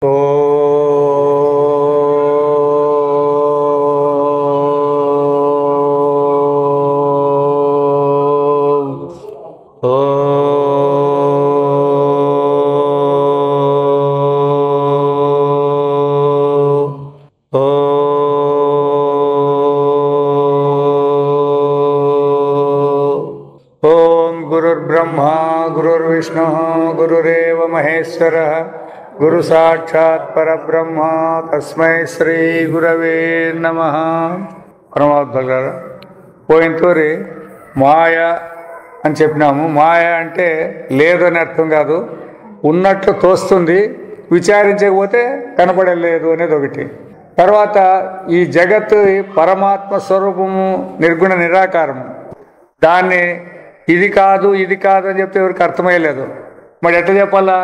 ఓ गुरुर्ब्रह्मा गुरुर्विष्णुः गुरुरेव महेश्वरः गुरु साक्षात् परब्रह्म तस्मै శ్రీ గురవే నమః. పరమాత్మగారు పోయినతోరి మాయ అని చెప్పినాము. మాయ అంటే లేదని అర్థం కాదు, ఉన్నట్లు తోస్తుంది, విచారించకపోతే కనపడలేదు అనేది ఒకటి. తర్వాత ఈ జగత్తు పరమాత్మ స్వరూపము నిర్గుణ నిరాకారము, దాన్ని ఇది కాదు ఇది కాదు అని చెప్తే ఎవరికి అర్థమయ్యలేదు. మరి ఎట్లా చెప్పాలా?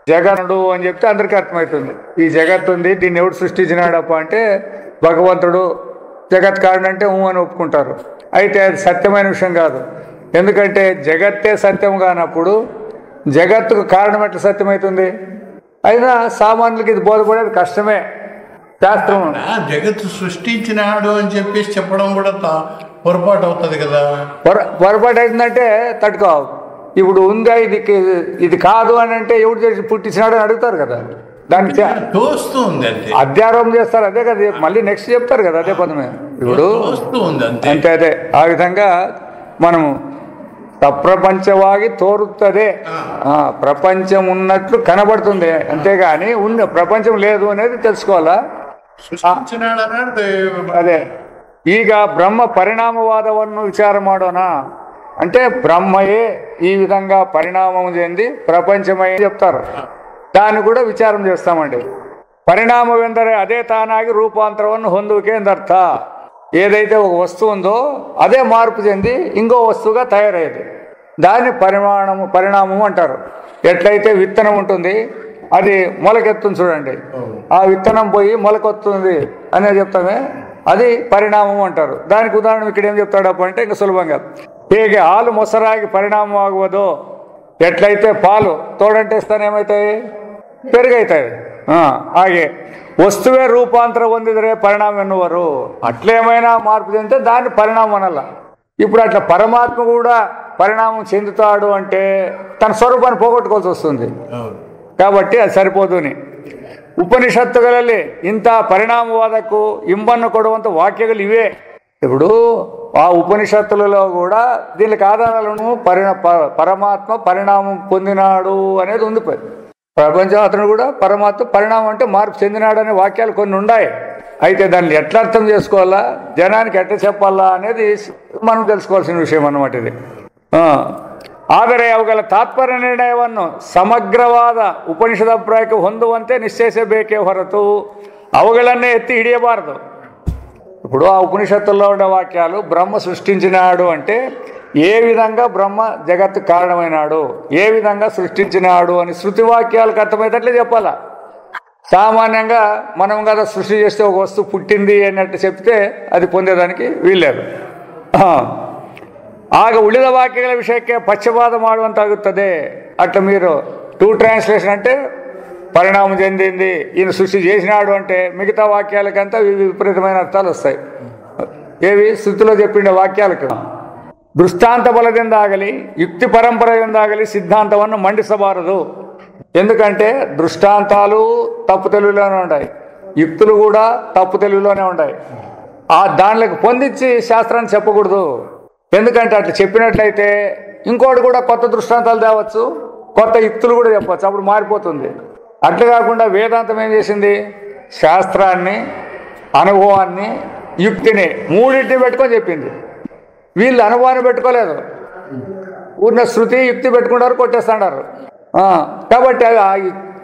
జగనుడు అని చెప్తే అందరికీ అర్థమవుతుంది. ఈ జగత్తు ఉంది, దీన్ని ఎవడు సృష్టించినాడప్ప అంటే భగవంతుడు జగత్ కారణం అంటే అని ఒప్పుకుంటారు. అయితే అది సత్యమైన విషయం కాదు. ఎందుకంటే జగత్తే సత్యం కానప్పుడు జగత్తుకు కారణం ఎట్లా సత్యమవుతుంది? అయినా సామాన్యులకి ఇది బోధపడేది కష్టమే. శాస్త్రం జగత్తు సృష్టించినాడు అని చెప్పేసి చెప్పడం కూడా పొరపాటు అవుతుంది కదా. పొరపాటు అవుతుందంటే తట్టుకో. ఇప్పుడు ఉందా ఇది కాదు అని అంటే ఎవడు చేసి పుట్టించినాడు అని అడుగుతారు కదా. దానికి అధ్యారోపణ చేస్తారు. అదే కదా మళ్ళీ నెక్స్ట్ చెప్తారు కదా, అదే పదమే. ఇప్పుడు అంతే అదే ఆ విధంగా మనము ప్రపంచవాగి తోరుతుంది, ప్రపంచం ఉన్నట్లు కనబడుతుంది, అంతేగాని ఉన్న ప్రపంచం లేదు అనేది తెలుసుకోవాలా. అదే ಈಗ ಬ್ರಹ್ಮ ಪರಿಣಾಮವಾದವನ್ನು ವಿಚಾರ ಮಾಡೋಣ అంటే బ్రహ్మయే ఈ విధంగా పరిణామం చెంది ప్రపంచమై చెప్తారు. దాన్ని కూడా విచారం చేస్తామండి. పరిణామం ಎಂದರೆ అదే తానాగి రూపాంతరವನ್ನು ಹೊಂದುವಿಕೆ ಎಂದರ್ಥ. ఏదైతే ఒక వస్తువు ఉందో అదే మార్పు చెంది ఇంకో వస్తువుగా తయారయ్యేది, దాన్ని పరిణామం అంటారు. ఎట్లయితే విత్తనం ఉంటుంది, అది మొలకెత్తుంది చూడండి, ఆ విత్తనం పోయి మొలకొస్తుంది అనేది చెప్తామే, అది పరిణామం అంటారు. దానికి ఉదాహరణ ఇక్కడ ఏం చెప్తాడప్ప అంటే ఇంకా సులభంగా, ಹೇಗೆ ಹಾಲು ಮೊಸರಾಗಿ ಪರಿಣಾಮವಾಗುವುದೋ, ఎట్లయితే పాలు తోడంటేస్తాను ఏమవుతాయి? పెరుగైతాయి. ಹಾಗೆ వస్తువే రూపాంతరం ಹೊಂದಿದರೆ పరిణామం ఎన్నువరు. అట్లేమైనా మార్పు చెందితే దాన్ని పరిణామం అనಲ್ಲ. ఇప్పుడు అట్లా పరమాత్మ కూడా పరిణామం చెందుతాడు అంటే తన స్వరూపాన్ని పోగొట్టుకోవాల్సి వస్తుంది. కాబట్టి అది సరిపోదుని. ಉಪನಿಷತ್ತುಗಳಲ್ಲಿ ಇಂಥ ಪರಿಣಾಮವಾದಕ್ಕೂ ಇಂಬನ್ನು ಕೊಡುವಂಥ ವಾಕ್ಯಗಳು ಇವೆ. ఇప్పుడు ఆ ఉపనిషత్తులలో కూడా దీనికి ఆధారాలను పరమాత్మ పరిణామం పొందినాడు అనేది ఉంది. ప్రపంచం అతను కూడా పరమాత్మ పరిణామం అంటే మార్పు చెందినాడు అనే వాక్యాలు కొన్ని ఉన్నాయి. అయితే దాన్ని ఎట్లా అర్థం చేసుకోవాలా, జనానికి ఎట్లా చెప్పాలా అనేది మనం తెలుసుకోవాల్సిన విషయం అన్నమాట ఇది. ಆದರೆ ಅವುಗಳ ತಾತ್ಪರ್ಯ ನಿರ್ಣಯವನ್ನು ಸಮಗ್ರವಾದ ಉಪನಿಷದ ಅಭಿಪ್ರಾಯಕ್ಕೆ ಹೊಂದುವಂತೆ ನಿಶ್ಚಯಿಸಬೇಕೇ ಹೊರತು ಅವುಗಳನ್ನೇ ಎತ್ತಿ ಹಿಡಿಯಬಾರದು. ఇప్పుడు ఆ ఉపనిషత్తుల్లో ఉండే వాక్యాలు బ్రహ్మ సృష్టించినాడు అంటే ఏ విధంగా బ్రహ్మ జగత్తు కారణమైనాడు, ఏ విధంగా సృష్టించినాడు అని శృతి వాక్యాలకు అర్థమయ్యేటట్లే చెప్పాలా. సామాన్యంగా మనం కదా సృష్టి చేస్తే ఒక వస్తువు పుట్టింది అన్నట్టు చెప్తే అది పొందేదానికి వీల్లేదు. ಆಗ ಉಳಿದ ವಾಕ್ಯಗಳ ವಿಷಯಕ್ಕೆ ಪಕ್ಷಪಾತ ಮಾಡುವಂತಾಗುತ್ತದೆ. అట్లా మీరు టూ ట్రాన్స్లేషన్ అంటే పరిణామం చెందింది, ఈయన సృష్టి చేసినాడు అంటే మిగతా వాక్యాలకంతా విపరీతమైన అర్థాలు వస్తాయి. ఏవి శృతిలో చెప్పిండే వాక్యాలకు దృష్టాంత బలದಿಂದಾಗಲಿ యుక్తి పరంపరದಿಂದಾಗಲಿ సిద్ధాంతವನ್ನು మండిసబారదు. ఎందుకంటే దృష్టాంతాలు తప్పు తెలుగులోనే ఉన్నాయి, యుక్తులు కూడా తప్పు తెలుగులోనే ఉన్నాయి. ఆ దానిలోకి పొందించి శాస్త్రాన్ని చెప్పకూడదు. ఎందుకంటే అట్లా చెప్పినట్లయితే ఇంకోటి కూడా కొత్త దృష్టాంతాలు తేవచ్చు, కొత్త యుక్తులు కూడా చెప్పవచ్చు, అప్పుడు మారిపోతుంది. అట్లా కాకుండా వేదాంతం ఏం చేసింది? శాస్త్రాన్ని, అనుభవాన్ని, యుక్తిని మూడింటిని పెట్టుకొని చెప్పింది. వీళ్ళు అనుభవాన్ని పెట్టుకోలేదు, ఉన్న శృతి యుక్తి పెట్టుకుంటారు, కొట్టేస్తున్నారు. కాబట్టి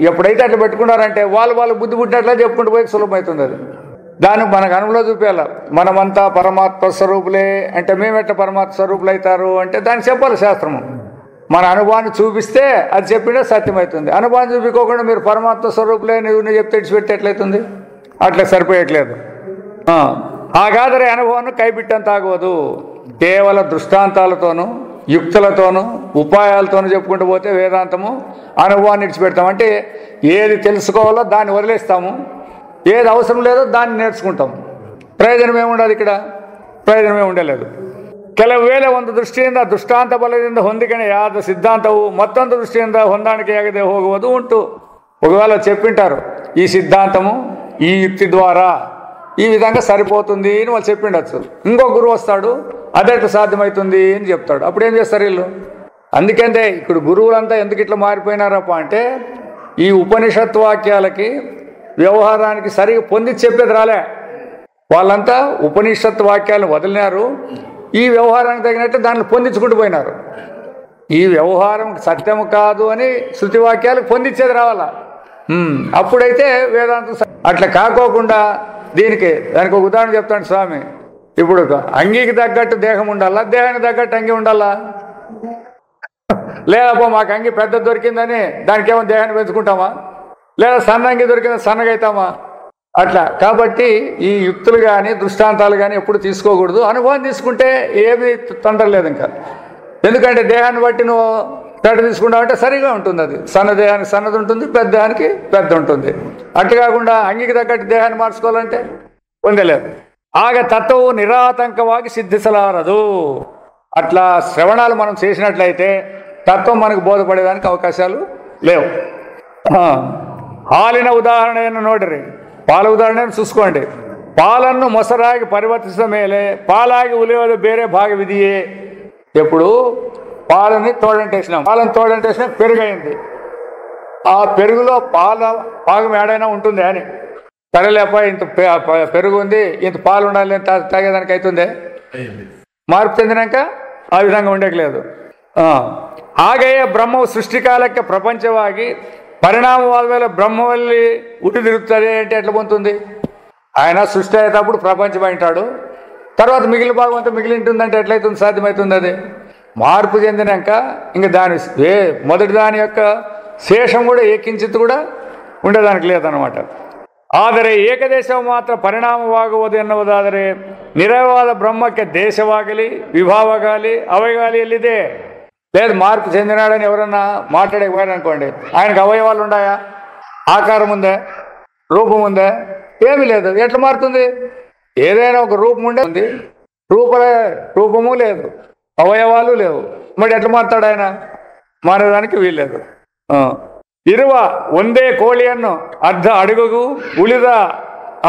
ఎప్పుడైతే అట్లా పెట్టుకున్నారంటే వాళ్ళు బుద్ధి పుట్టినట్లే చెప్పుకుంటూ పోయి సులభమవుతుంది. అది దానికి మనకు అనుభవంలో చూపించాల. మనమంతా పరమాత్మ స్వరూపులే అంటే మేము ఎట్లా పరమాత్మ స్వరూపులు అవుతారు అంటే దానికి చెప్పాలి శాస్త్రము. మన అనుభవాన్ని చూపిస్తే అది చెప్పినా సత్యమవుతుంది. అనుభవాన్ని చూపించుకోకుండా మీరు పరమాత్మ స్వరూపులే నువ్వు చెప్తే ఇడిచిపెట్టి ఎట్లయితుంది? అట్లా సరిపోయట్లేదు. ಹಾಗಾದರೆ ಅನುಭವವನ್ನು ಕೈಬಿಟ್ಟಂತಾಗುವುದು. ಕೇವಲ ದೃಷ್ಟಾಂತಾಲತೋನು యుక్తులతోనూ ఉపాయాలతోనూ చెప్పుకుంటూ పోతే వేదాంతము అనుభవాన్ని విడిచిపెడతాం. అంటే ఏది తెలుసుకోవాలో దాన్ని వదిలేస్తాము, ఏది అవసరం లేదో దాన్ని నేర్చుకుంటాం. ಪ್ರಯೋಜನ ಏముಂಡದು ఇక్కడ ಪ್ರಯೋಜನವೇ ఉండలేదు. ಕೆಲವು ವೇಳೆ ಒಂದು ದೃಷ್ಟಿಯಿಂದ ದೃಷ್ಟಾಂತ ಬಲದಿಂದ ಹೊಂದಿಕೆಯಾದ ಸಿದ್ಧಾಂತವು ಮತ್ತೊಂದು ದೃಷ್ಟಿಯಿಂದ ಹೊಂದಾಣಿಕೆಯಾಗದೆ ಹೋಗುವುದು ಉಂಟು. ఒకవేళ చెప్పింటారు ఈ సిద్ధాంతము ఈ యుక్తి ద్వారా ఈ విధంగా సరిపోతుంది అని వాళ్ళు చెప్పిండొచ్చు. ఇంకో గురువు వస్తాడు అదెట్లా సాధ్యమవుతుంది అని చెప్తాడు. అప్పుడు ఏం చేస్తారు వీళ్ళు? అందుకంటే ఇప్పుడు గురువులంతా ఎందుకు ఇట్లా మారిపోయినారప్ప అంటే ఈ ఉపనిషత్ వాక్యాలకి వ్యవహారానికి సరిగా పొంది చెప్పేది రాలే. వాళ్ళంతా ఉపనిషత్ వాక్యాలను వదిలినారు, ఈ వ్యవహారానికి తగినట్టు దాన్ని పొందించుకుంటూ పోయినారు. ఈ వ్యవహారం సత్యము కాదు అని శృతి వాక్యాలకు పొందించేది రావాలా. అప్పుడైతే వేదాంతం అట్లా కాకోకుండా దానికి ఒక ఉదాహరణ చెప్తాను స్వామి. ఇప్పుడు అంగీకి తగ్గట్టు దేహం ఉండాలా, దేహానికి తగ్గట్టు అంగి ఉండాలా? లేదప్పో మాకు అంగి పెద్ద దొరికిందని దానికి ఏమో దేహాన్ని పెంచుకుంటామా? లేదా సన్న అంగి దొరికిందని సన్నగా అవుతామా? అట్లా కాబట్టి ఈ యుక్తులు కానీ దృష్టాంతాలు కానీ ఎప్పుడు తీసుకోకూడదు. అనుభవం తీసుకుంటే ఏమీ తొందర లేదు ఇంకా. ఎందుకంటే దేహాన్ని బట్టి నువ్వు తడి తీసుకుంటావంటే సరిగా ఉంటుంది. అది సన్న దేహానికి సన్నది ఉంటుంది, పెద్ద దేహానికి పెద్ద ఉంటుంది. అట్లా కాకుండా అంగికి తగ్గట్టు దేహాన్ని మార్చుకోవాలంటే పొందలేదు. ఆగ తత్వము నిరాతంకವಾಗಿ సిద్ధిಸಲಾరదు. అట్లా శ్రవణాలు మనం చేసినట్లయితే తత్వం మనకు బోధపడేదానికి అవకాశాలు లేవు. ಹಾಲಿನ ಉದಾಹರಣೆಯನ್ನು ನೋಡಿರಿ, ಪಾಲ ಉದಾಹರಣೆಯನ್ನು చూసుకోండి. పాలను ಮೊಸರಾಗಿ ಪರಿವರ್ತಿಸಿದ ಮೇಲೆ ಪಾಲಾಗಿ ಉಳಿಯೋದು ಬೇರೆ ಭಾಗವಿದೆಯೇ? ఎప్పుడు పాలని తోడంటేసినాం, పాలను తోడంటేసినా పెరుగైంది. ఆ పెరుగులో పాల భాగం ఏడైనా ఉంటుంది అని తరలేప ఇంత పెరుగు ఉంది, ఇంత పాలు ఉండాలి తాగేదానికి అవుతుందే? మార్పు చెందినాక ఆ విధంగా ఉండేకలేదు. ಹಾಗೆಯೇ ಬ್ರಹ್ಮವು ಸೃಷ್ಟಿಕಾಲಕ್ಕೆ ಪ್ರಪಂಚವಾಗಿ పరిణామవాద వేళ బ్రహ్మవల్లి ఉట్టి తిరుగుతుంది అంటే ఎట్లా పొందుతుంది? ఆయన సృష్టి అయ్యేటప్పుడు ప్రపంచం అంటాడు, తర్వాత మిగిలిన భాగం అంతా మిగిలి ఉంటుందంటే ఎట్లయితుంది? సాధ్యమవుతుంది. అది మార్పు చెందినాక ఇంకా దాని మొదటి దాని యొక్క శేషం కూడా ఏకించిత్ కూడా ఉండేదానికి లేదనమాట. ಆದರೆ ಏಕದೇಶವು ಮಾತ್ರ ಪರಿಣಾಮವಾಗುವುದು ಎನ್ನುವುದಾದರೆ ನಿರಯವಾದ ಬ್ರಹ್ಮಕ್ಕೆ ದೇಶವಾಗಲಿ ವಿಭಾವಗಾಲಿ ಅವಯಗಾಲಿ ಎಲ್ಲಿದೆ? లేదు మార్పు చెందినాడని ఎవరన్నా మాట్లాడకపోయారు అనుకోండి, ఆయనకు అవయవాలు ఉన్నాయా? ఆకారం ఉందా? రూపం ఉందా? ఏమీ లేదు. ఎట్లా మారుతుంది? ఏదైనా ఒక రూపం ఉండే ఉంది, రూపము లేదు, అవయవాలు లేవు. మరి ఎట్లా మారుతాడు ఆయన? మారేదానికి వీల్లేదు. ಇರುವ ಒಂದೇ ಕೋಳಿಯನ್ನು ಅರ್ಧ ಅಡುಗೆಗೂ ಉಳಿದ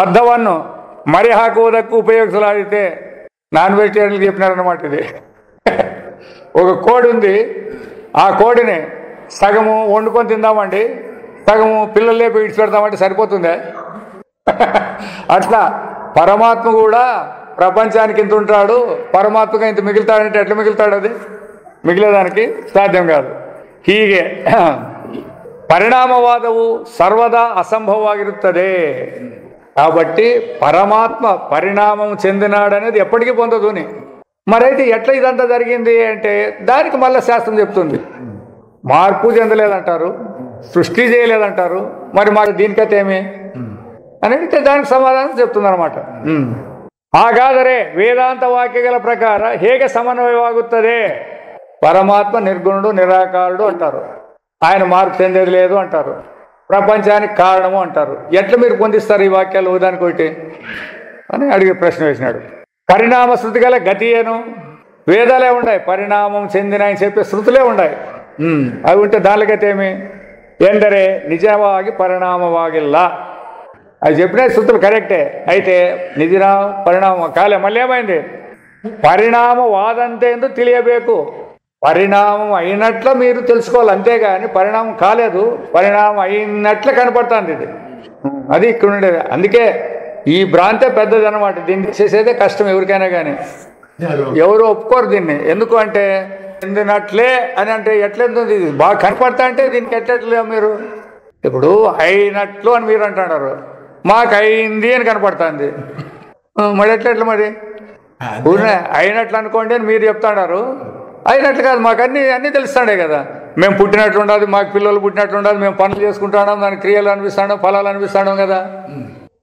ಅರ್ಧವನ್ನು ಮರಿ ಹಾಕುವುದಕ್ಕೂ ఉపయోగించలాడితే నాన్ వెజిటేరియన్కి చెప్పినారన్నమాట. ఇది ఒక కోడి ఉంది, ఆ కోడిని సగము వండుకొని తిందామండి, సగము పిల్లలు లేపి విడిచిపెడతామంటే సరిపోతుందే? అట్లా పరమాత్మ కూడా ప్రపంచానికి ఇంత ఉంటాడు, పరమాత్మగా ఇంత మిగులుతాడంటే ఎట్లా మిగులుతాడు? అది మిగిలేదానికి సాధ్యం కాదు. ಹೀಗೆ పరిణామవాదವು సర్వదా అసంభవವಾಗಿರುತ್ತದೆ. కాబట్టి పరమాత్మ పరిణామం చెందినాడనేది ఎప్పటికీ పొందదు. మరైతే ఎట్లా ఇదంతా జరిగింది అంటే దానికి మళ్ళీ శాస్త్రం చెప్తుంది. మార్పు చెందలేదంటారు, సృష్టి చేయలేదంటారు, మరి మాకు దీనికైతే ఏమి అని అడిగితే దానికి సమాధానం చెప్తుంది అనమాట. ಹಾಗಾದರೆ ವೇದಾಂತ ವಾಕ್ಯಗಳ ಪ್ರಕಾರ ಹೇಗೆ ಸಮನ್ವಯವಾಗುತ್ತದೆ? పరమాత్మ నిర్గుణుడు నిరాకారుడు అంటారు, ఆయన మార్పు చెందేది లేదు అంటారు, ప్రపంచానికి కారణము అంటారు. ఎట్లా మీరు పొందిస్తారు ఈ వాక్యాలు ఉదానికి ఒకటి అని అడిగే ప్రశ్న వేసినాడు. పరిణామ శృతి గల గతి ఏను? వేదాలే ఉన్నాయి, పరిణామం చెందిన అని చెప్పే శృతులే ఉన్నాయి. అవి ఉంటే దాని గతి ఏమి? ఎందరే నిజವಾಗಿ పరిణామವಾಗಿಲ್ಲ. అవి చెప్పిన శృతులు కరెక్టే, అయితే నిజ పరిణామం కాలే. మళ్ళీ ఏమైంది? పరిణామవాదంతే ఎందుకు తెలియಬೇಕು. పరిణామం అయినట్ల మీరు తెలుసుకోవాలి, అంతేగాని పరిణామం కాలేదు, పరిణామం అయినట్ల కనపడుతుంది. ఇది అది ఇక్కడ ఉండేది. అందుకే ఈ భ్రాంతే పెద్దది అనమాట. దీన్ని చేసేదే కష్టం ఎవరికైనా కానీ. ఎవరు ఒప్పుకోరు దీన్ని. ఎందుకు అంటే చెందినట్లే అని అంటే ఎట్లెందుకు? ఇది బాగా కనపడతా అంటే దీనికి ఎట్లట్లే మీరు ఇప్పుడు అయినట్లు అని మీరు అంటున్నారు, మాకు అయింది అని కనపడుతుంది. మరి ఎట్లా మరి అయినట్లు అనుకోండి అని మీరు చెప్తున్నారు. అయినట్లు కాదు, మాకు అన్నీ తెలుస్తాడే కదా. మేము పుట్టినట్లు ఉండదు, మాకు పిల్లలు పుట్టినట్లు ఉండదు, మేము పనులు చేసుకుంటున్నాం, దాని క్రియలు అనిపిస్తాం, ఫలాలు అనిపిస్తాం కదా.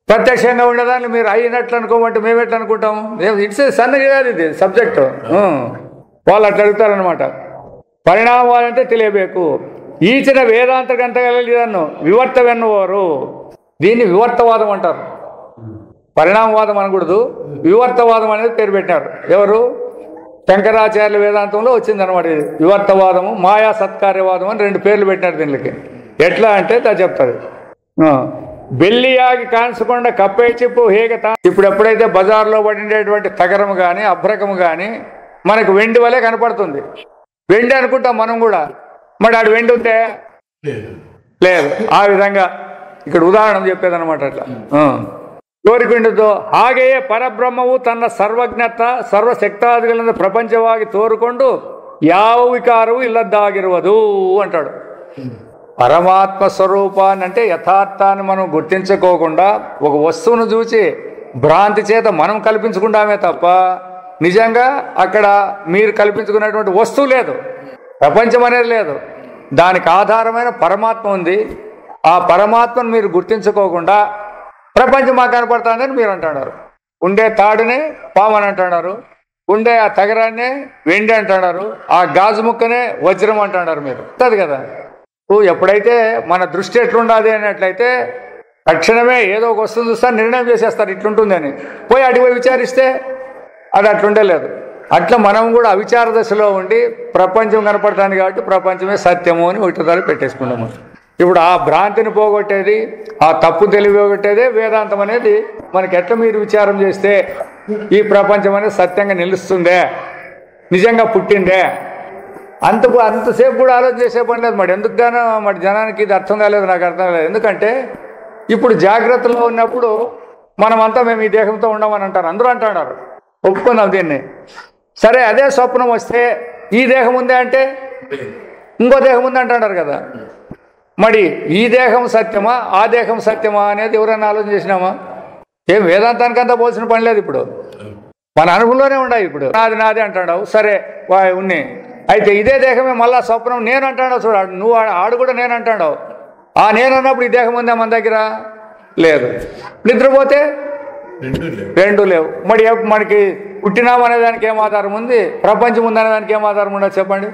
ప్రత్యక్షంగా ఉండేదాన్ని మీరు అయినట్లు అనుకోమంటే మేము ఎట్లా అనుకుంటాము? ఇట్స్ సన్నగా కాదు ఇది సబ్జెక్టు. వాళ్ళు అట్లా అడుగుతారనమాట. ಪರಿಣಾಮವಾದಂತೆ ತಿಳಿಯಬೇಕು. ಈಚಿನ ವೇದಾಂತ ಗ್ರಂಥಗಳಲ್ಲಿ ಇದನ್ನು ವಿವರ್ತವೆನ್ನುವರು. దీన్ని వివర్తవాదం అంటారు. పరిణామవాదం అనకూడదు, వివర్తవాదం అనేది పేరు పెట్టారు. ఎవరు? శంకరాచార్యుల వేదాంతంలో వచ్చిందనమాట ఇది. వివర్తవాదము, మాయా సత్కార్యవాదం అని 2 పేర్లు పెట్టినారు దీనికి. ఎట్లా అంటే దా చెప్తారు. ಬೆಳ್ಳಿಯಾಗಿ ಕಾಣಿಸಿಕೊಂಡ ಕಪ್ಪೆ ಚಿಪ್ಪು ಹೇಗೆ ఇప్పుడు ఎప్పుడైతే బజార్లో పడినటువంటి తగరము కానీ అభ్రకము కానీ మనకు వెండి వలె కనపడుతుంది. వెండి అనుకుంటాం మనం కూడా. మరి ఆడు వెండి ఉంటే లేదు. ఆ విధంగా ఇక్కడ ఉదాహరణ చెప్పేదనమాట. అట్లా ತೋರಿಕೊಂಡಿದ್ದು ಹಾಗೆಯೇ ಪರಬ್ರಹ್ಮವು ತನ್ನ ಸರ್ವಜ್ಞತ ಸರ್ವಶಕ್ತಾದಿಗಳಿಂದ ಪ್ರಪಂಚವಾಗಿ ತೋರಿಕೊಂಡು ಯಾವ ವಿಕಾರವೂ ಇಲ್ಲದ್ದಾಗಿರುವುದು అంటాడు. పరమాత్మ స్వరూపాన్ని అంటే యథార్థాన్ని మనం గుర్తించుకోకుండా ఒక వస్తువును చూసి భ్రాంతి చేత మనం కల్పించుకుంటామే తప్ప నిజంగా అక్కడ మీరు కల్పించుకున్నటువంటి వస్తువు లేదు, ప్రపంచం అనేది లేదు. దానికి ఆధారమైన పరమాత్మ ఉంది. ఆ పరమాత్మను మీరు గుర్తించుకోకుండా ప్రపంచం మాకు కనపడుతుందని మీరు అంటున్నారు. ఉండే తాడునే పాము అని అంటున్నారు, ఉండే ఆ తగరాన్నే వెండి అంటున్నారు, ఆ గాజు ముక్కనే వజ్రం అంటున్నారు. మీరు అంటది కదా. ఎప్పుడైతే మన దృష్టి ఎట్లుండాలి అన్నట్లయితే తక్షణమే ఏదో ఒక వస్తువు చూస్తా నిర్ణయం చేసేస్తారు ఇట్లుంటుంది అని. పోయి అటుపోయి విచారిస్తే అది అట్లుండలేదు. అట్లా మనం కూడా అవిచార దశలో ఉండి ప్రపంచం కనపడతాను కాబట్టి ప్రపంచమే సత్యము అని ఒకటిసారి పెట్టేసుకుంటాము. ఇప్పుడు ఆ భ్రాంతిని పోగొట్టేది, ఆ తప్పు తెలివి పోగొట్టేదే వేదాంతం అనేది. మనకి ఎట్లా మీరు విచారం చేస్తే ఈ ప్రపంచం అనేది సత్యంగా నిలుస్తుందే, నిజంగా పుట్టిందే, అంతసేపు కూడా ఆలోచన చేసే పని లేదు. మరి ఎందుకు గానో మరి జనానికి ఇది అర్థం కాలేదు, నాకు అర్థం కాలేదు. ఎందుకంటే ఇప్పుడు జాగ్రత్తలో ఉన్నప్పుడు మనమంతా మేము ఈ దేహంతో ఉండమని అంటారు, అందరూ అంటున్నారు. ఒప్పుకుందాం దీన్ని. సరే, అదే స్వప్నం వస్తే ఈ దేహం ఉందే అంటే ఇంకో దేహం ఉంది అంటున్నారు కదా. మరి ఈ దేహం సత్యమా ఆ దేహం సత్యమా అనేది ఎవరైనా ఆలోచన చేసినామా? ఏం వేదాంతానికంతా పోల్సిన పని లేదు. ఇప్పుడు మన అనుభవంలోనే ఉన్నాయి. ఇప్పుడు నాది నాది అంటాడు, సరే ఉన్ని అయితే ఇదే దేహమే మళ్ళా స్వప్నం నేను అంటాడు. చూడాడు నువ్వు ఆడు కూడా నేను అంటాడు. ఆ నేను అన్నప్పుడు ఈ దేహం ఉందా మన దగ్గర? లేదు. నిద్రపోతే రెండు లేవు. మరి మనకి పుట్టినామనే దానికి ఏం ఆధారం ఉంది? ప్రపంచం ఉందనే దానికి ఏం ఆధారం ఉండదు చెప్పండి?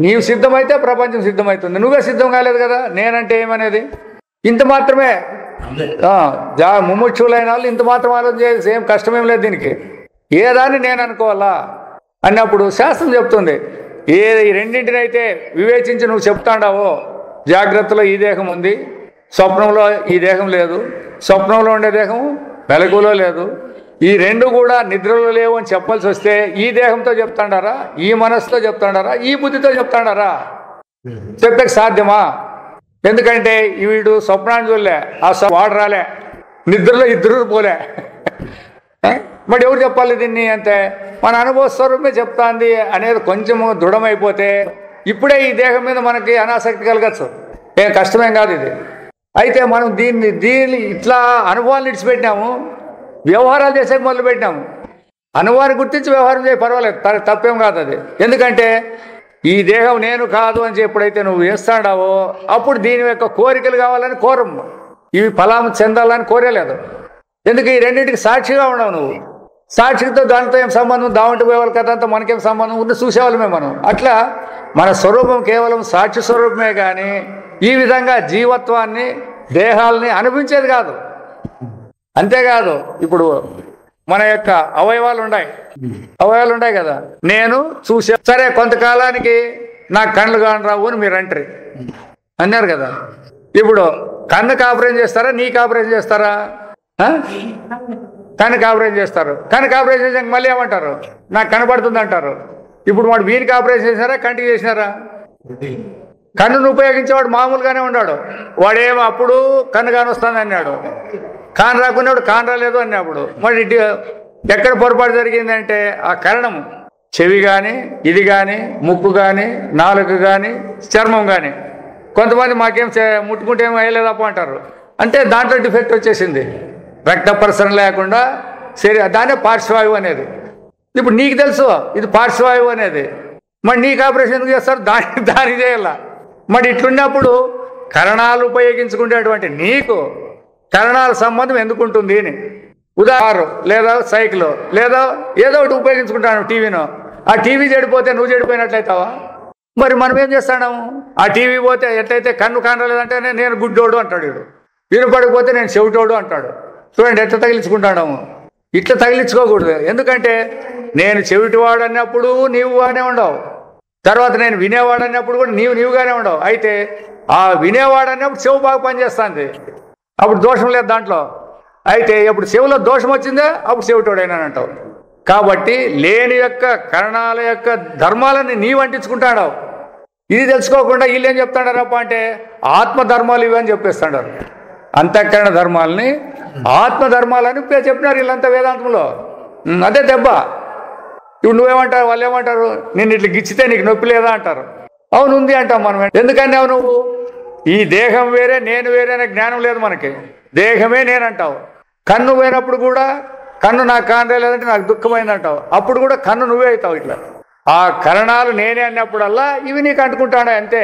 నీవు సిద్ధమైతే ప్రపంచం సిద్ధమవుతుంది. నువ్వే సిద్ధం కాలేదు కదా. నేనంటే ఏమనేది? ఇంత మాత్రమే. ముముక్షులైన వాళ్ళు ఇంత మాత్రం ఆలోచన చేసి ఏం కష్టమేం లేదు దీనికి. ఏదాన్ని నేను అనుకోవాలా అన్నప్పుడు శాస్త్రం చెప్తుంది. ఈ రెండింటిని అయితే వివేచించి నువ్వు చెప్తాండావో, జాగ్రత్తలో ఈ దేహం ఉంది, స్వప్నంలో ఈ దేహం లేదు, స్వప్నంలో ఉండే దేహం మెలకులో లేదు, ఈ రెండు కూడా నిద్రలో లేవు అని చెప్పాల్సి వస్తే ఈ దేహంతో చెప్తాడారా, ఈ మనసుతో చెప్తాడారా, ఈ బుద్ధితో చెప్తాడారా? చెప్పక సాధ్యమా? ఎందుకంటే వీడు స్వప్నాన్ని చూడలే, ఆ వాడు రాలే, నిద్రలో ఇద్దరు పోలే. మరి ఎవరు చెప్పాలి దీన్ని? అంటే మన అనుభవ స్వరూపమే చెప్తాంది అనేది కొంచెము దృఢమైపోతే ఇప్పుడే ఈ దేహం మీద మనకి అనాసక్తి కలగచ్చు. ఏం కష్టమేం కాదు ఇది. అయితే మనం దీన్ని ఇట్లా అనుభవాన్ని ఇడిచిపెట్టినాము, వ్యవహారాలు చేసే మొదలు పెట్టినాము. అనుభవాన్ని గుర్తించి వ్యవహారం చేయ పర్వాలేదు, తప్పేం కాదు అది. ఎందుకంటే ఈ దేహం నేను కాదు అని ఎప్పుడైతే నువ్వు వేస్తాడావో అప్పుడు దీని యొక్క కోరికలు కావాలని కోరము, ఇవి ఫలాము చెందాలని కోరేలేదు. ఎందుకు? ఈ రెండింటికి సాక్షిగా ఉండవు. నువ్వు సాక్షితో దాంతో ఏం సంబంధం? దావంటి పోయే వాళ్ళ కథ అంతా మనకేం సంబంధం? ఉన్న చూసేవాళ్ళమే మనం. అట్లా మన స్వరూపం కేవలం సాక్షి స్వరూపమే కానీ ఈ విధంగా జీవత్వాన్ని దేహాలని అనిపించేది కాదు. అంతేకాదు ఇప్పుడు మన యొక్క అవయవాలు ఉన్నాయి కదా. నేను చూసే సరే కొంతకాలానికి నాకు కళ్ళు కాని రావు అని మీరు అంటారు అన్నారు కదా. ఇప్పుడు కన్నుకి ఆపరేషన్ చేస్తారా, నీకు ఆపరేషన్ చేస్తారా? కన్నుకి ఆపరేషన్ చేస్తారు. కన్నుకి ఆపరేషన్ చేసాక మళ్ళీ ఏమంటారు? నాకు కనపడుతుంది అంటారు. ఇప్పుడు వాడు వీనికి ఆపరేషన్ చేసినారా, కంటికి చేసినారా? కన్నును ఉపయోగించేవాడు మామూలుగానే ఉన్నాడు. వాడేమో అప్పుడు కన్ను కాని వస్తుంది అన్నాడు, కాని రాకున్నాడు, కాని రాలేదు అన్నప్పుడు మరి ఎక్కడ పొరపాటు జరిగిందంటే ఆ కారణం చెవి కానీ, ఇది కానీ, ముక్కు కానీ, నాలుక కానీ, చర్మం కానీ. కొంతమంది మాకేం ముట్టుకుంటే ఏమో అయ్యలేదప్ప అంటారు. అంటే దాంట్లో డిఫెక్ట్ వచ్చేసింది, రక్త ప్రసరణ లేకుండా దాన్నే పార్శ్వవాయువు అనేది. ఇప్పుడు నీకు తెలుసు ఇది పార్శ్వవాయువు అనేది, మరి నీకు ఆపరేషన్ ఎందుకు చేస్తారు? దానికి చేయాల. మరి ఇట్లున్నప్పుడు కరణాలు ఉపయోగించుకునేటువంటి నీకు కరణాల సంబంధం ఎందుకుంటుంది అని ఉదాహరణ లేదా సైకిల్ లేదా ఏదో ఒకటి ఉపయోగించుకుంటాను, టీవీనో ఆ టీవీ చెడిపోతే నువ్వు చెడిపోయినట్లయితావా? మరి మనం ఏం చేస్తాము? ఆ టీవీ పోతే ఎట్లయితే కన్ను కానలేదంటేనే నేను గుడ్డోడు అంటాడు, వీడు వినపడిపోతే నేను చెవిటోడు అంటాడు. చూడండి ఎట్లా తగిలించుకుంటాము. ఇట్లా తగిలించుకోకూడదు. ఎందుకంటే నేను చెవిటివాడు అన్నప్పుడు నీవుగానే ఉండవు, తర్వాత నేను వినేవాడు అన్నప్పుడు కూడా నీవుగానే ఉండవు. అయితే ఆ వినేవాడు అన్నప్పుడు చెవు బాగా పనిచేస్తుంది, అప్పుడు దోషం లేదు దాంట్లో. అయితే ఎప్పుడు చెవులో దోషం వచ్చిందే అప్పుడు చెవిటోడైనా అంటావు. కాబట్టి లేని యొక్క కరణాల యొక్క ధర్మాలని నీవు అంటించుకుంటాడు. ఇది తెలుసుకోకుండా వీళ్ళు ఏం చెప్తాడారప్ప అంటే ఆత్మధర్మాలు ఇవి అని చెప్పేస్తాడు. అంతఃకరణ ధర్మాలని ఆత్మధర్మాలని చెప్పినారు వీళ్ళంతా వేదాంతంలో. అదే దెబ్బ. ఇప్పుడు నువ్వేమంటారు, వాళ్ళు ఏమంటారు, నేను ఇట్లా గిచ్చితే నీకు నొప్పి లేదా అంటారు. అవును ఉంది అంటాం మనం. ఎందుకన్నావు నువ్వు? ఈ దేహం వేరే నేను వేరే అనే జ్ఞానం లేదు మనకి. దేహమే నేనంటావు. కన్ను పోయినప్పుడు కూడా కన్ను నాకు కానలేదంటే నాకు దుఃఖమైంది అంటావు. అప్పుడు కూడా కన్ను నువ్వే అవుతావు. ఇట్లా ఆ కరణాలు నేనే అన్నప్పుడల్లా ఇవి నీకు అంటుకుంటానే అంతే.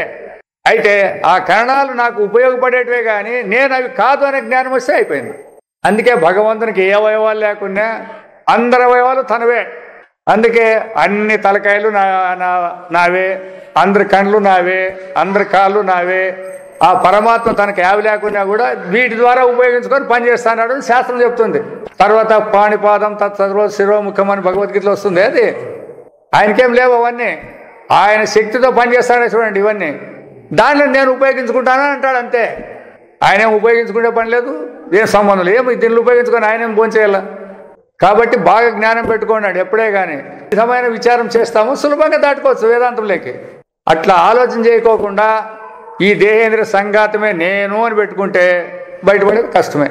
అయితే ఆ కరణాలు నాకు ఉపయోగపడేటివే కానీ నేను అవి కాదు అనే జ్ఞానం వస్తే అయిపోయింది. అందుకే భగవంతునికి ఏ అవయవాలు లేకుండా అందరి అవయవాలు తనవే. అందుకే అన్ని తలకాయలు నావే, అందరి కళ్ళు నావే, అందరి కాళ్ళు నావే. ఆ పరమాత్మ తనకు యావి లేకున్నా కూడా వీటి ద్వారా ఉపయోగించుకొని పనిచేస్తాడు శాస్త్రం చెప్తుంది. తర్వాత పాణిపాదం తత్సర్వ శిరోముఖం అని భగవద్గీతలో వస్తుంది. అది ఆయనకేం లేవు అవన్నీ, ఆయన శక్తితో పనిచేస్తాడే. చూడండి ఇవన్నీ దానిలో నేను ఉపయోగించుకుంటానని అంటాడు అంతే. ఆయన ఏం ఉపయోగించుకునే పని లేదు, ఏం సంబంధం లేదు. ఏమి దీన్ని ఉపయోగించుకొని ఆయన ఏం భోంచేయాల. కాబట్టి బాగా జ్ఞానం పెట్టుకున్నాడు. ఎప్పుడే కానీ విధమైన విచారం చేస్తాము సులభంగా దాటుకోవచ్చు వేదాంతంలోకి. అట్లా ఆలోచన చేయకోకుండా ఈ దేహేంద్ర సంఘాతమే నేను అని పెట్టుకుంటే బయటపడేది కష్టమే.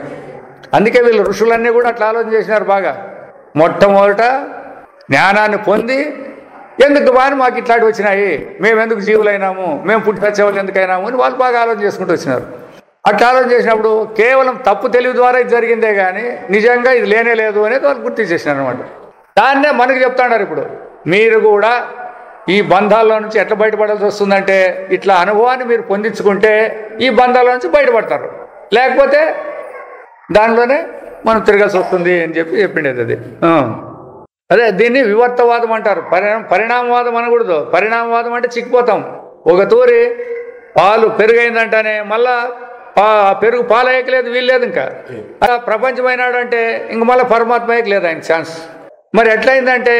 అందుకే వీళ్ళు ఋషులన్నీ కూడా అట్లా ఆలోచన చేసినారు బాగా. మొట్టమొదట జ్ఞానాన్ని పొంది ఎందుకు బాని మాకు ఇట్లాంటివి వచ్చినాయి, మేము ఎందుకు జీవులైనాము, మేము పుట్టి తెచ్చేవాళ్ళు ఎందుకైనాము అని వాళ్ళు బాగా ఆలోచన చేసుకుంటూ వచ్చినారు. అట్లా ఆలోచన చేసినప్పుడు కేవలం తప్పు తెలివి ద్వారా ఇది జరిగిందే కానీ నిజంగా ఇది లేనే లేదు అనేది వాళ్ళు గుర్తు చేసినారు అనమాట. దాన్నే మనకు చెప్తున్నారు. ఇప్పుడు మీరు కూడా ఈ బంధాల్లో నుంచి ఎట్లా బయటపడాల్సి వస్తుందంటే ఇట్లా అనుభవాన్ని మీరు పొందించుకుంటే ఈ బంధాల నుంచి బయటపడతారు. లేకపోతే దానిలోనే మనం తిరగాల్సి వస్తుంది అని చెప్పిండేది అది. అదే దీన్ని వివర్తవాదం అంటారు. పరిణామవాదం అనకూడదు. పరిణామవాదం అంటే చిక్కిపోతాం. ఒక తూరి పాలు పెరుగైందంటేనే మళ్ళా పెరుగు పాలు అయ్యకలేదు వీల్లేదు. ఇంకా ప్రపంచమైనాడు అంటే ఇంక మళ్ళీ పరమాత్మ అయ్యకలేదు ఆయన ఛాన్స్. మరి ఎట్లయిందంటే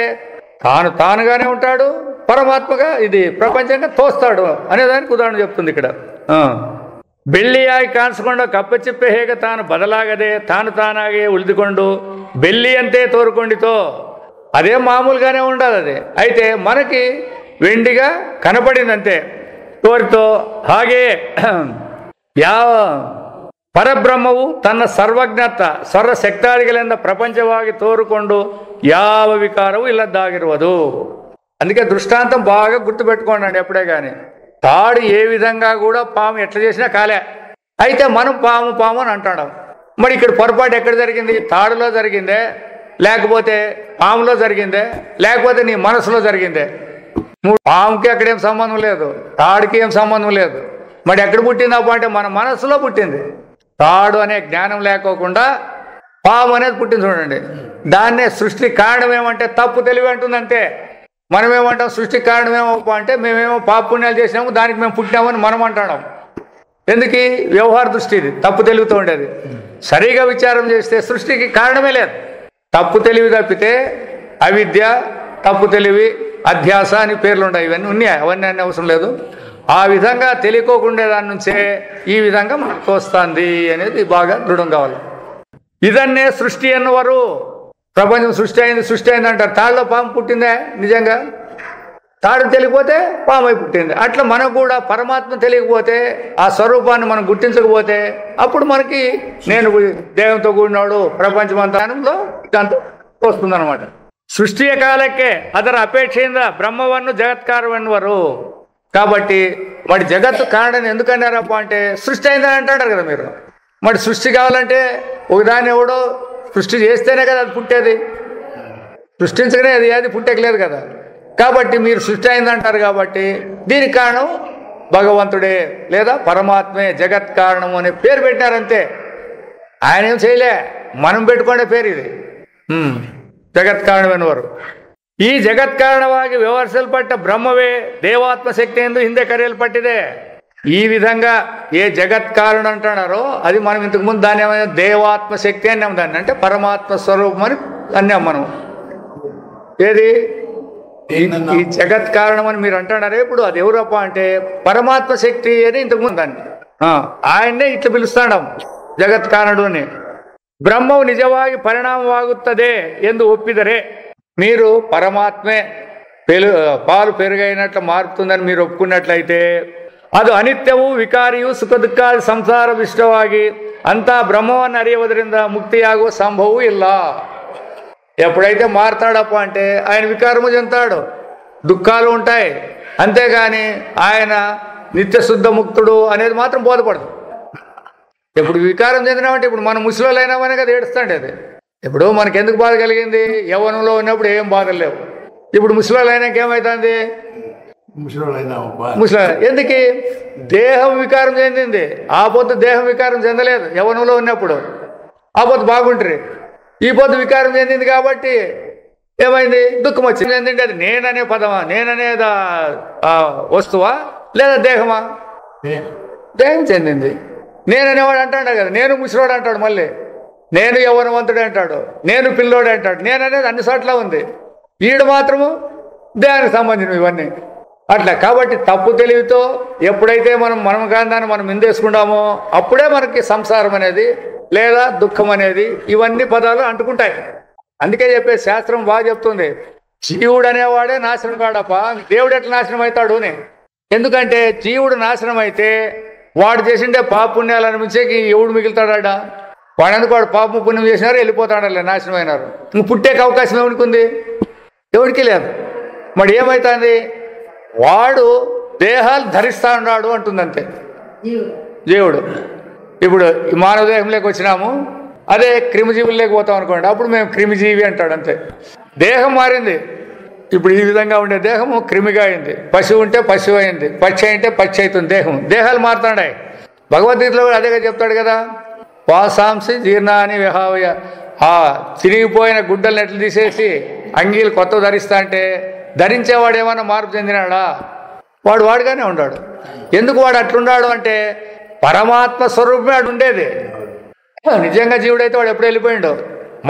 తానుగానే ఉంటాడు, పరమాత్మగా ఇది ప్రపంచంగా తోస్తాడు అనేదానికి ఉదాహరణ చెప్తుంది ఇక్కడ. ಬೆಳ್ಳಿಯಾಗಿ ಕಾಣಿಸ್ಕೊಂಡು ಕಪ್ಪಚಿಪ್ಪೆ ಹೇಗೆ ತಾನು ಬದಲಾಗದೆ ತಾನು ತಾನಾಗೆ ಉಳಿದುಕೊಂಡು ಬೆಳ್ಳಿಯಂತೆ ತೋರ್ಕೊಂಡಿತೋ అదే మామూలుగానే ఉండదు. అది అయితే మనకి వెండిగా కనపడిందంతే ತೋರಿತೋ ಹಾಗೆ ಯಾವ ಪರಬ್ರಹ್ಮವು ತನ್ನ ಸರ್ವಜ್ಞತ ಸರ್ವಶಕ್ತಾದಿಗಳಿಂದ ಪ್ರಪಂಚವಾಗಿ ತೋರಿಕೊಂಡು ಯಾವ ವಿಕಾರವೂ ಇಲ್ಲದ್ದಾಗಿರುವುದು. అందుకే దృష్టాంతం బాగా గుర్తుపెట్టుకోండి ఎప్పుడే కానీ. తాడు ఏ విధంగా కూడా పాము ఎట్లా చేసినా కాలే. అయితే మనం పాము పాము అని అంటాం. మరి ఇక్కడ పొరపాటు ఎక్కడ జరిగింది? తాడులో జరిగిందే, లేకపోతే పాములో జరిగిందే, లేకపోతే నీ మనసులో జరిగిందే? పాముకి అక్కడేం సంబంధం లేదు, తాడుకి ఏం సంబంధం లేదు. మరి ఎక్కడ పుట్టిందప్ప అంటే మన మనసులో పుట్టింది. తాడు అనే జ్ఞానం లేకోకుండా పాము అనేది పుట్టింది. చూడండి, దాన్నే సృష్టి కారణం ఏమంటే తప్పు తెలివి అంటుందంటే. మనమేమంటాం సృష్టి కారణం ఏమప్ప అంటే మేమేమో పాపుణ్యాలు చేసినాము దానికి మేము పుట్టినామని మనం అంటాం. ఎందుకు? వ్యవహార దృష్టి, ఇది తప్పు తెలివితో ఉండేది. సరిగా విచారం చేస్తే సృష్టికి కారణమే లేదు. తప్పు తెలివి తప్పితే అవిద్య, తప్పు తెలివి, అధ్యాస అని పేర్లు ఉన్నాయి. ఇవన్నీ ఉన్నాయి, అవన్నీ అన్ని అవసరం లేదు. ఆ విధంగా తెలియకోకుండా దాని నుంచే ఈ విధంగా మనకు తోస్తుంది అనేది బాగా దృఢం కావాలి. ఇదన్నే సృష్టి అన్నవారు. ప్రపంచం సృష్టి అయింది అంటారు. తాడులో పాము పుట్టిందే నిజంగా? తాడు తెలియకపోతే పాము అయి పుట్టింది. అట్లా మనకు కూడా పరమాత్మ తెలియకపోతే, ఆ స్వరూపాన్ని మనం గుర్తించకపోతే అప్పుడు మనకి నేను దేవంతో కూడినాడు ಪ್ರಪಂಚమంತಾనంలో ఇదంతా వస్తుందన్నమాట. ಸೃಷ್ಟಿಯ ಕಾಲಕ್ಕೆ ಅದರ ಅಪೇಕ್ಷೆಯಿಂದ ಬ್ರಹ್ಮವನ್ನು ಜಗತ್ಕಾರವೆನ್ನುವರು. కాబట్టి వాడి జగత్తు కారణం ఎందుకన్నారప్ప అంటే సృష్టి అయిందని అంటారు కదా మీరు. మరి సృష్టి కావాలంటే ఒకదాన్ని ఎవడో సృష్టి చేస్తేనే కదా అది పుట్టేది. సృష్టించగానే అది ఏది పుట్టేయలేదు కదా. కాబట్టి మీరు సృష్టి అయిందంటారు కాబట్టి దీనికి కారణం భగవంతుడే లేదా పరమాత్మే, జగత్ కారణము అనే పేరు పెట్టినారంతే. ఆయన ఏం చేయలే, మనం పెట్టుకునే పేరు ఇది. జగత్ కారణమైనవారు. ಈ ಜಗತ್ಕಾರಣವಾಗಿ ವ್ಯವಹರಿಸಲ್ಪಟ್ಟ ಬ್ರಹ್ಮವೇ ದೇವಾತ್ಮ ಶಕ್ತಿ ಎಂದು ಹಿಂದೆ ಕರೆಯಲ್ಪಟ್ಟಿದೆ. ఈ విధంగా ఏ జగత్ కారణం అంటున్నారో అది మనం ఇంతకు ముందు దాన్ని ఏమైనా దేవాత్మ శక్తి అన్నాం, దాన్ని అంటే పరమాత్మ స్వరూపం అని అన్నాం మనం. ఏది ఈ జగత్ కారణం అని మీరు అంటున్నారే, ఇప్పుడు అది ఎవరప్ప అంటే పరమాత్మ శక్తి అని ఇంతకు ముందు దాన్ని ఆయన్నే ఇట్లా పిలుస్తాం జగత్ కారణుడు అని. బ్రహ్మವು నిజವಾಗಿ పరిణామವಾಗುತ್ತದೆ ಎಂದು ఒప్పిదరే, మీరు పరమాత్మే పాలు పెరుగైనట్లు మారుతుందని మీరు ఒప్పుకున్నట్లయితే ಅದು ಅನಿತ್ಯವು ವಿಕಾರಿಯು ಸುಖ ದುಃಖಾದಿ ಸಂಸಾರ ವಿಷ್ಟವಾಗಿ ಅಂಥ ಬ್ರಹ್ಮವನ್ನು ಅರಿಯುವುದರಿಂದ ಮುಕ್ತಿಯಾಗುವ ಸಂಭವವೂ ಇಲ್ಲ. ఎప్పుడైతే మారుతాడప్ప అంటే ఆయన వికారము చెందుతాడు, దుఃఖాలు ఉంటాయి, అంతేగాని ఆయన నిత్యశుద్ధ ముక్తుడు అనేది మాత్రం బోధపడదు. ఇప్పుడు వికారం చెందినామంటే ఇప్పుడు మనం ముసలోళ్ళు అయినామనే కదా ఏడుస్తాండి. అది ఇప్పుడు మనకి ఎందుకు బాధ కలిగింది? యవ్వనంలో ఉన్నప్పుడు ఏం బాధలు లేవు, ఇప్పుడు ముసలోళ్ళు అయినాక ఏమవుతుంది? ముసలి ఎందుకు? దేహం వికారం చెందింది, ఆ పొద్దు దేహం వికారం చెందలేదు యవ్వనంలో ఉన్నప్పుడు, ఆ పొద్దు బాగుంటారు. ఈ పొద్దు వికారం చెందింది కాబట్టి ఏమైంది? దుఃఖం వచ్చింది. చెందింది అది నేననే పదమా, నేననేదా వస్తువా లేదా దేహమా? దేహం చెందింది. నేననేవాడు అంటాడు కదా, నేను ముసలోడు అంటాడు, మళ్ళీ నేను యవ్వనవంతుడు అంటాడు, నేను పిల్లోడు అంటాడు. నేననేది అన్ని చోట్ల ఉంది, ఈడు మాత్రము దేహానికి సంబంధించినవి ఇవన్నీ అట్లా. కాబట్టి తప్పు తెలివితో ఎప్పుడైతే మనం గాంధాన్ని మనం మిందేసుకుంటామో అప్పుడే మనకి సంసారం అనేది లేదా దుఃఖం అనేది ఇవన్నీ పదాలు అంటుకుంటాయి. అందుకే చెప్పే శాస్త్రం బాగా చెప్తుంది, జీవుడు అనేవాడే నాశనం కాడప్ప, దేవుడు ఎట్లా నాశనం అవుతాడు అని. ఎందుకంటే జీవుడు నాశనం అయితే వాడు చేసిండే పాప పుణ్యాలు అనిపించేకి ఎవడు మిగులుతాడా? వాడు ఎందుకు వాడు పాప పుణ్యం చేసినారు వెళ్ళిపోతాడలే, నాశనం అయినారు. ఇంక పుట్టేకి అవకాశం ఎవరికి ఉంది? ఎవరికి లేదు. మరి ఏమవుతుంది? వాడు దేహాలు ధరిస్తా ఉన్నాడు అంటుందంతే జీవుడు. ఇప్పుడు ఈ మానవ దేహంలోకి వచ్చినాము, అదే క్రిమిజీవుల్లోకి పోతాం అనుకోండి, అప్పుడు మేము క్రిమిజీవి అంటాడు అంతే. దేహం మారింది, ఇప్పుడు ఈ విధంగా ఉండే దేహము క్రిమిగా అయింది, పశువు ఉంటే పశువు అయింది, పక్షి అయితే పక్షి అవుతుంది. దేహాలు మారుతున్నాయి. భగవద్గీతలో కూడా అదేగా చెప్తాడు కదా, వాసాంసి జీర్ణాని విహావయ, ఆ చిరిగిపోయిన గుడ్డల్ని ఎట్లు తీసేసి అంగీలు కొత్త ధరిస్తా అంటే ధరించేవాడు ఏమన్నా మార్పు చెందినాడా? వాడు వాడుగానే ఉన్నాడు. ఎందుకు వాడు అట్లున్నాడు అంటే పరమాత్మ స్వరూపమే వాడు ఉండేది. నిజంగా జీవుడైతే వాడు ఎప్పుడు వెళ్ళిపోయిండు.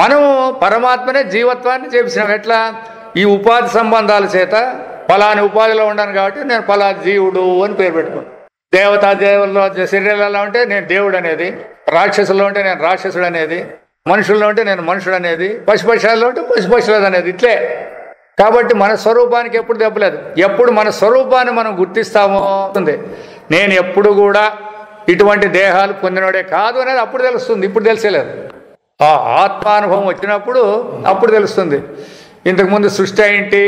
మనం పరమాత్మనే జీవత్వాన్ని చేపించినాం. ఎట్లా? ఈ ఉపాధి సంబంధాల చేత ఫలాని ఉపాధిలో ఉన్నాను కాబట్టి నేను ఫలా జీవుడు అని పేరు పెట్టుకున్నాను. దేవతా దేవుల్లో శరీరాల్లో ఉంటే నేను దేవుడు అనేది, రాక్షసుల్లో ఉంటే నేను రాక్షసుడు అనేది, మనుషుల్లో ఉంటే నేను మనుషుడు అనేది, పశుపక్షాల్లో ఉంటే పశుపక్షులది అనేది. ఇట్లే కాబట్టి మన స్వరూపానికి ఎప్పుడు దెబ్బలేదు. ఎప్పుడు మన స్వరూపాన్ని మనం గుర్తిస్తామో ఉంది. నేను ఎప్పుడు కూడా ఇటువంటి దేహాలు పొందినోడే కాదు అనేది అప్పుడు తెలుస్తుంది, ఇప్పుడు తెలిసేలేదు. ఆ ఆత్మానుభవం వచ్చినప్పుడు అప్పుడు తెలుస్తుంది. ఇంతకుముందు సృష్టి అయింటి,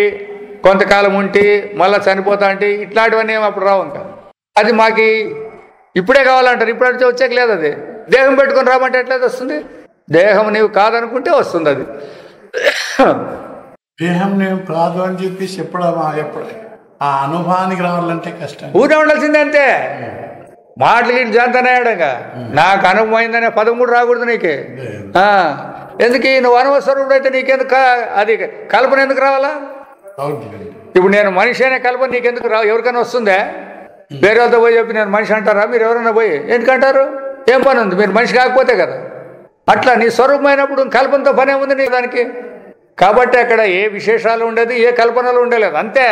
కొంతకాలం ఉంటి, మళ్ళీ చనిపోతా అంటే ఇట్లాంటివన్నీ ఏమి అప్పుడు రావు. ఇంకా అది మాకి ఇప్పుడే కావాలంటారు, ఇప్పుడు అడితే వచ్చేకి లేదు. అది దేహం పెట్టుకొని రామంటే ఎట్లయితే వస్తుంది? దేహం నీవు కాదనుకుంటే వస్తుంది. అది దేహం నేను కాదు అని చెప్పి చెప్పడం ఎప్పుడు ఆ అనుభవానికి రావాలంటే కష్టం. ఊరే ఉండాల్సిందే అంతే. మాటలు ఇటు జాంతనాయడంగా నాకు అనుభవం అయిందనే పదం కూడా రాకూడదు నీకే. ఎందుకు? నువ్వు అనుభవస్వరూపుడు అయితే నీకెందుకు అది కల్పన ఎందుకు రావాలా? ఇప్పుడు నేను మనిషి అనే కల్పన నీకెందుకు ఎవరికైనా వస్తుందే? వేరే వాళ్ళతో పోయి చెప్పి నేను మనిషి అంటారా? మీరు ఎవరైనా పోయి ఎందుకంటారు? ఏం పని ఉంది? మీరు మనిషి కాకపోతే కదా. అట్లా నీ స్వరూపమైనప్పుడు కల్పనతో పనే ఉంది నీ దానికి. కాబట్టి అక్కడ ఏ విశేషాలు ఉండేది, ఏ కల్పనలు ఉండలేదు, అంతే.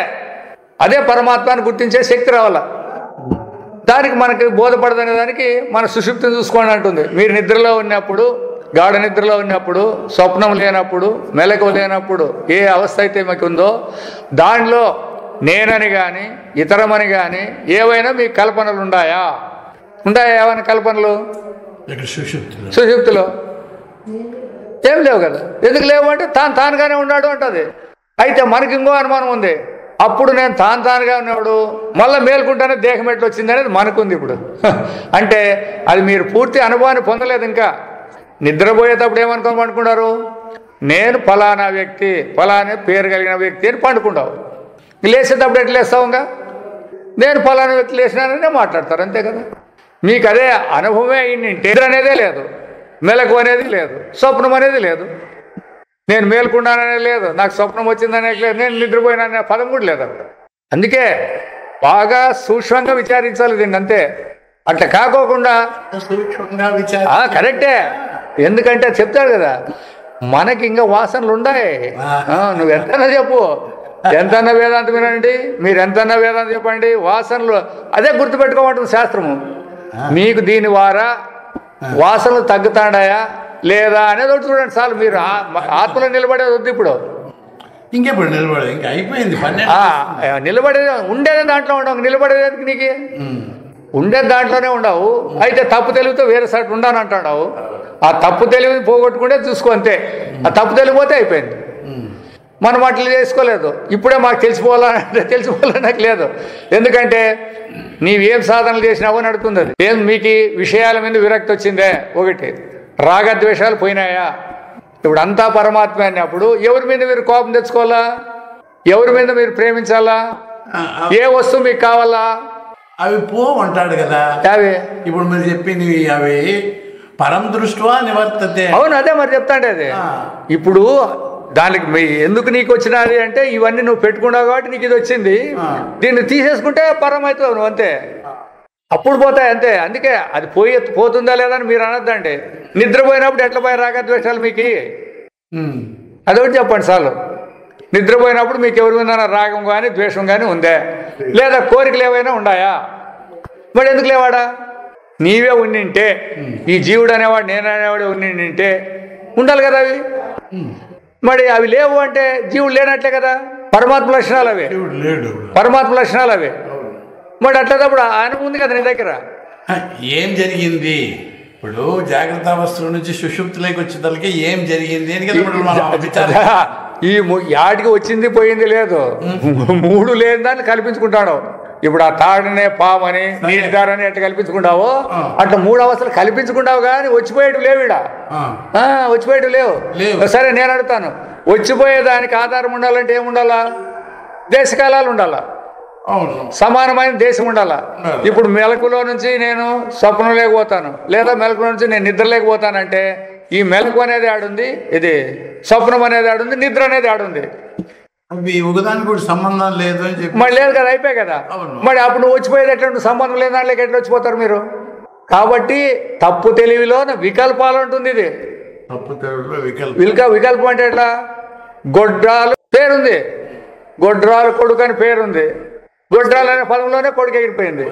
అదే పరమాత్మాన్ని గుర్తించే శక్తి రావాల. దానికి మనకి బోధపడదనే దానికి మన సుషుప్తిని చూసుకోండి అంటుంది. మీరు నిద్రలో ఉన్నప్పుడు, గాఢ నిద్రలో ఉన్నప్పుడు, స్వప్నం లేనప్పుడు, మెలకువ లేనప్పుడు ఏ అవస్థ అయితే మీకు ఉందో దానిలో నేనని కానీ ఇతరమని కానీ ఏవైనా మీకు కల్పనలు ఉన్నాయా? ఏమైనా కల్పనలు? సుషుప్తిలో ఏం లేవు కదా. ఎందుకు లేవు అంటే తానుగానే ఉన్నాడు అంటది. అయితే మనకి ఇంకో అనుమానం ఉంది, అప్పుడు నేను తానుగా ఉన్నాడు మళ్ళీ మేల్కుంటానే దేహం ఎట్లా వచ్చింది అనేది మనకుంది ఇప్పుడు. అంటే అది మీరు పూర్తి అనుభవాన్ని పొందలేదు. ఇంకా నిద్రపోయేటప్పుడు ఏమనుకోమనుకున్నారు? నేను ఫలానా వ్యక్తి, ఫలానా పేరు కలిగిన వ్యక్తి అని పండుకుంటావు. లేచేటప్పుడు ఎట్లా లేస్తావు? ఇంకా నేను ఫలానా వ్యక్తి లేచినాననే మాట్లాడతారు, అంతే కదా. మీకు అదే అనుభవమే అయింది. నిద్ర అనేదే లేదు, మెలకు అనేది లేదు, స్వప్నం అనేది లేదు. నేను మేల్కొన్నాననే లేదు, నాకు స్వప్నం వచ్చిందనే లేదు, నేను నిద్రపోయినానే పదం కూడా లేదు అక్కడ. అందుకే బాగా సూక్ష్మంగా విచారించాలి దీన్ని, అంతే. అట్లా కాకోకుండా సూక్ష్మంగా కరెక్టే, ఎందుకంటే చెప్తాడు కదా మనకి ఇంకా వాసనలు ఉన్నాయి. నువ్వు ఎంతైనా చెప్పు, ఎంతన్నా వేదాంతం వినండి, మీరు ఎంతన్నా వేదాంతం చెప్పండి, వాసనలు అదే గుర్తుపెట్టుకోమంటుంది శాస్త్రము. మీకు దీని ద్వారా వాసనలు తగ్గుతాడాయా లేదా అనేది ఒకటి చూడండి చాలు. మీరు ఆత్మలో నిలబడేది వద్దు ఇప్పుడు, ఇంకెప్పుడు నిలబడేది, ఇంకా అయిపోయింది. నిలబడేది ఉండేది దాంట్లో ఉండవు, నిలబడేది నీకు ఉండేది దాంట్లోనే ఉండవు. అయితే తప్పు తెలివితో వేరే సైడ్ ఉండాలని అంటాడావు, ఆ తప్పు తెలివిని పోగొట్టుకుంటే చూసుకో, అంతే. ఆ తప్పు తెలివిపోతే అయిపోయింది. మనం అట్లా చేసుకోలేదు. ఇప్పుడే మాకు తెలిసిపోవాలంటే తెలిసిపోవాలని నాకు లేదు, ఎందుకంటే నీవేం సాధనలు చేసినావో నడుతుంది. అది ఏం మీకు విషయాల మీద విరక్తి వచ్చిందే, ఒకటి రాగద్వేషాలు పోయినాయా, ఇప్పుడు అంతా పరమాత్మ అన్నప్పుడు ఎవరి మీద మీరు కోపం తెచ్చుకోవాలా, ఎవరి మీద మీరు ప్రేమించాలా, ఏ వస్తువు మీకు కావాలా, అవి పోవంటాడు కదా. అవి ఇప్పుడు మీరు చెప్పింది అవి పరం దృష్ట్యా నివర్తతే. అవును, అదే మరి చెప్తాండే అది. ఇప్పుడు దానికి ఎందుకు నీకు వచ్చినది అంటే ఇవన్నీ నువ్వు పెట్టుకున్నావు కాబట్టి నీకు ఇది వచ్చింది, దీన్ని తీసేసుకుంటే పరం అవుతావు నువ్వు, అంతే. అప్పుడు పోతాయి, అంతే. అందుకే అది పోతుందా లేదా అని మీరు అనొద్దండి. నిద్రపోయినప్పుడు ఎట్లా పోయి రాగద్వేషాలు మీకు, అదొకటి చెప్పండి చాలు. నిద్రపోయినప్పుడు మీకు ఎవరి మీద రాగం కానీ ద్వేషం కానీ ఉందే, లేదా కోరికలు ఏవైనా ఉన్నాయా, మరి ఎందుకు లేవాడా? నీవే ఉండింటే, ఈ జీవుడు అనేవాడు నేను అనేవాడు ఉండింటే ఉండాలి కదా అవి. మరి అవి లేవు అంటే జీవుడు లేనట్లే కదా. పరమాత్మ లక్షణాలు అవే, పరమాత్మ లక్షణాలు అవే. మరి అట్లప్పుడు ఆయన ఉంది కదా నీ దగ్గర. ఏం జరిగింది ఇప్పుడు జాగ్రత్త అవస్థల నుంచి సుషుప్తిలోకి వచ్చేదానికి ఏం జరిగింది అని ఈ యాడికి వచ్చింది పోయింది లేదు, మూడు లేని దాన్ని కల్పించుకుంటాడు. ఇప్పుడు ఆ తాడనే పామని నీటి దారని ఎట్లా కల్పించుకుంటావో అట్లా మూడు అవస్థలు కల్పించుకుంటావు, కానీ వచ్చిపోయేటివి లేవు ఇడ, వచ్చిపోయేటివి లేవు. సరే నేను అడుగుతాను, వచ్చిపోయేదానికి ఆధారం ఉండాలంటే ఏముండాలా? దేశకాలాలు ఉండాలా, సమానమైన దేశం ఉండాలా. ఇప్పుడు మెలకులో నుంచి నేను స్వప్నం లేకపోతాను, లేదా మెలకులో నుంచి నేను నిద్ర లేకపోతానంటే ఈ మెలకు అనేది ఆడుంది, ఇది స్వప్నం అనేది ఆడుంది, నిద్ర అనేది ఆడుంది. ఒకదానికి కూడా సంబంధం లేదు అని చెప్పి మరి లేదు కదా, అయిపోయి కదా. మరి అప్పుడు నువ్వు వచ్చిపోయేది ఎట్లా, సంబంధం లేని దాంట్లోకి ఎట్లా వచ్చిపోతారు మీరు? కాబట్టి తప్పు తెలివిలో వికల్పాలు ఉంటుంది. ఇది తప్పు తెలివిలో వికల్పం అంటే ఎట్లా? గొడ్రాలు పేరుంది, గొడ్రాలు కొడుకు అని పేరుంది, గొడ్రాలు అనే పదంలోనే కొడుకు ఎగిరిపోయింది.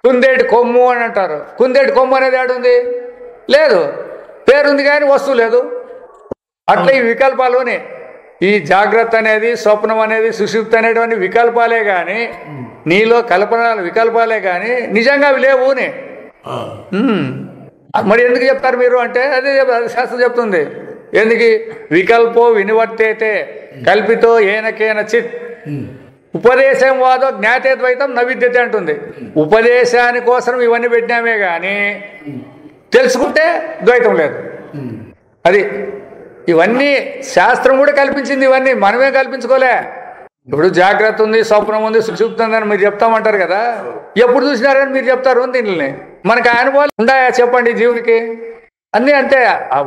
కుందేటి కొమ్ము అని అంటారు, కుందేటి కొమ్ము అనేది ఆడుంది లేదు, పేరుంది కానీ వస్తువు లేదు. అట్లా ఈ వికల్పాలునే ఈ జాగ్రత్త అనేది, స్వప్నం అనేది, సుషుప్తి అనేటువంటి వికల్పాలే కానీ, నీలో కల్పనలు వికల్పాలే కానీ నిజంగా అవి లేవునే. మరి ఎందుకు చెప్తారు మీరు అంటే అదే శాస్త్రం చెప్తుంది. ఎందుకు? వికల్పో వినివర్తేతే కల్పితో ఏనకేన చిత్ ఉపదేశం వాదో జ్ఞాతే ద్వైతం నవిద్యతే అంటుంది. ఉపదేశాని కోసం ఇవన్నీ పెట్టినామే కానీ తెలుసుకుంటే ద్వైతం లేదు. అది ఇవన్నీ శాస్త్రం కూడా కల్పించింది, ఇవన్నీ మనమే కల్పించుకోలే. ఇప్పుడు జాగ్రత్త ఉంది, స్వప్నం ఉంది, సుషుప్తి ఉందని మీరు చెప్తామంటారు కదా, ఎప్పుడు చూసినారని మీరు చెప్తారు దీనిని. మనకి అనుభవాలు ఉన్నాయా చెప్పండి జీవునికి? అన్నీ అంతే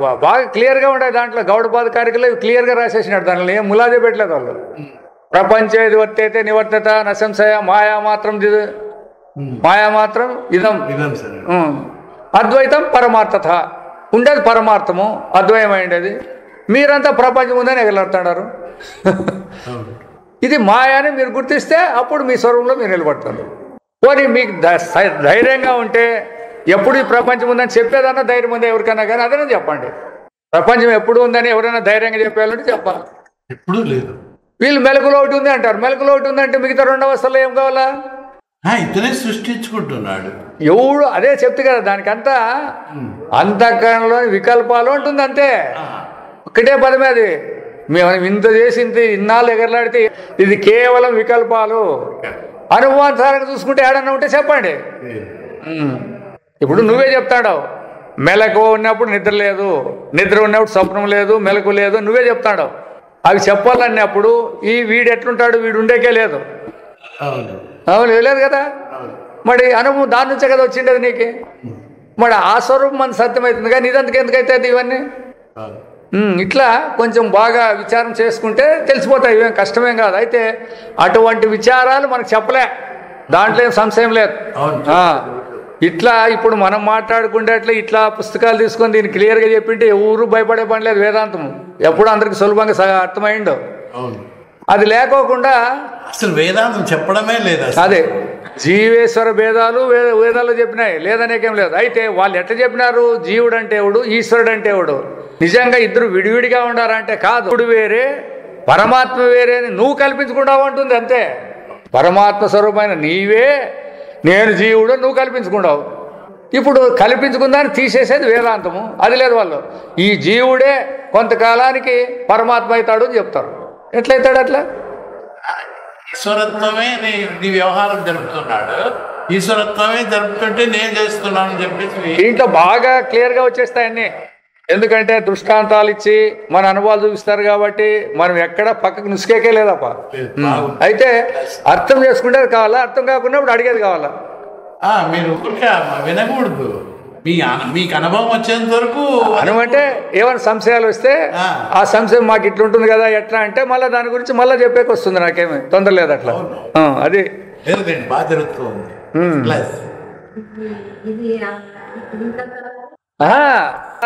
బాగా క్లియర్గా ఉన్నాయి. దాంట్లో గౌడపాద కారికలు క్లియర్గా రాసేసినాడు, దానిలో ఏం ములాదే పెట్టలేదు వాళ్ళు. ప్రపంచ ఇది వర్తైతే నివర్తత నశంశయ మాయా మాత్రం ఇదం అద్వైతం పరమార్థత ఉండేది, పరమార్థము అద్వయమైండేది. మీరంతా ప్రపంచం ఉందని ఎగలాడుతున్నారు. ఇది మాయాని మీరు గుర్తిస్తే అప్పుడు మీ స్వరూపంలో మీరు నిలబడతారు. పోనీ మీకు ధైర్యంగా ఉంటే ఎప్పుడు ఈ ప్రపంచం ఉందని చెప్పేదన్నా ధైర్యం ఉందా ఎవరికైనా కానీ? అదనే చెప్పండి. ప్రపంచం ఎప్పుడు ఉందని ఎవరైనా ధైర్యంగా చెప్పాలంటే చెప్పాలి. ఎప్పుడూ లేదు. వీళ్ళు మెలకులో ఒకటి ఉంది అంటారు, మెలకులో ఒకటి ఉందంటే మిగతా రెండు అవస్థల్లో ఏం కావాలా? ఇతనే సృష్టించుకుంటున్నాడు ఎవడు. అదే చెప్తే కదా దానికంతా అంతఃకరణలోని వికల్పాలు ఉంటుంది అంతే. ఒకటే పదమే అది. మేము ఇంత చేసి ఇంత ఇన్నాళ్ళు ఎగరలాడితే ఇది కేవలం వికల్పాలు. అనుభవానుసారంగా చూసుకుంటే ఏడన్నా ఉంటే చెప్పండి. ఇప్పుడు నువ్వే చెప్తాడు, మెలకు ఉన్నప్పుడు నిద్ర లేదు, నిద్ర ఉన్నప్పుడు స్వప్నం లేదు, మెలకు లేదు, నువ్వే చెప్తాడు. అవి చెప్పాలన్నప్పుడు ఈ వీడు ఎట్లుంటాడు, వీడు ఉండేకే లేదు. అవును లేదు కదా. మరి అనుభవం దాని నుంచే కదా వచ్చిండేది నీకు. మరి ఆ స్వరూపం మన సత్యమవుతుంది కానీ ఇదంతకు ఎందుకైతే ఇవన్నీ ఇట్లా కొంచెం బాగా విచారం చేసుకుంటే తెలిసిపోతాయి, ఇవేం కష్టమేం కాదు. అయితే అటువంటి విచారాలు మనకు చెప్పలే, దాంట్లో ఏం సంశయం లేదు. ఇట్లా ఇప్పుడు మనం మాట్లాడుకుంటే అట్లా ఇట్లా పుస్తకాలు తీసుకొని దీన్ని క్లియర్గా చెప్పింటే ఎవరు భయపడే పని లేదు. వేదాంతం ఎప్పుడు అందరికి సులభంగా అర్థమైండో. అది లేకోకుండా అసలు వేదాంతం చెప్పడమే లేదు. అదే జీవేశ్వర భేదాలు వేదాల్లో చెప్పినాయి, లేదనేకేం లేదు. అయితే వాళ్ళు ఎట్లా చెప్పినారు, జీవుడు అంటే ఎవడు, ఈశ్వరుడు అంటే ఎవడు, నిజంగా ఇద్దరు విడివిడిగా ఉండాలంటే కాదు, ఇప్పుడు వేరే పరమాత్మ వేరే అని నువ్వు కల్పించుకుంటావు అంటుంది అంతే. పరమాత్మ స్వరూపమైన నీవే నేను జీవుడు నువ్వు కల్పించుకుంటావు. ఇప్పుడు కల్పించుకుందాన్ని తీసేసేది వేదాంతము. అది లేదు, వాళ్ళు ఈ జీవుడే కొంతకాలానికి పరమాత్మ అవుతాడు అని చెప్తారు. ఎట్లయితాడు అట్లా? ఈశ్వరత్వమే నీ వ్యవహారం జరుపుతున్నాడు, ఈశ్వరత్వమే జరుపుతుంటే నేను చేస్తున్నాను అని చెప్పేసి దీంట్లో బాగా క్లియర్గా వచ్చేస్తాయన్నీ. ఎందుకంటే దృష్టాంతాలు ఇచ్చి మన అనుభవాలు చూపిస్తారు కాబట్టి మనం ఎక్కడ పక్కకు నుసుకేకే లేదప్ప. అయితే అర్థం చేసుకుంటే కావాలా, అర్థం కాకుండా ఇప్పుడు అడిగేది కావాలా. మీరు వినకూడదు, మీకు అనుభవం వచ్చేంత వరకు. అనుమంటే ఏమైనా సంశయాలు వస్తే ఆ సంశయం మాకు ఇట్లుంటుంది కదా ఎట్లా అంటే మళ్ళీ దాని గురించి మళ్ళీ చెప్పేకి వస్తుంది. నాకేమి తొందర లేదు అట్లా. అది బాగా జరుగుతుంది.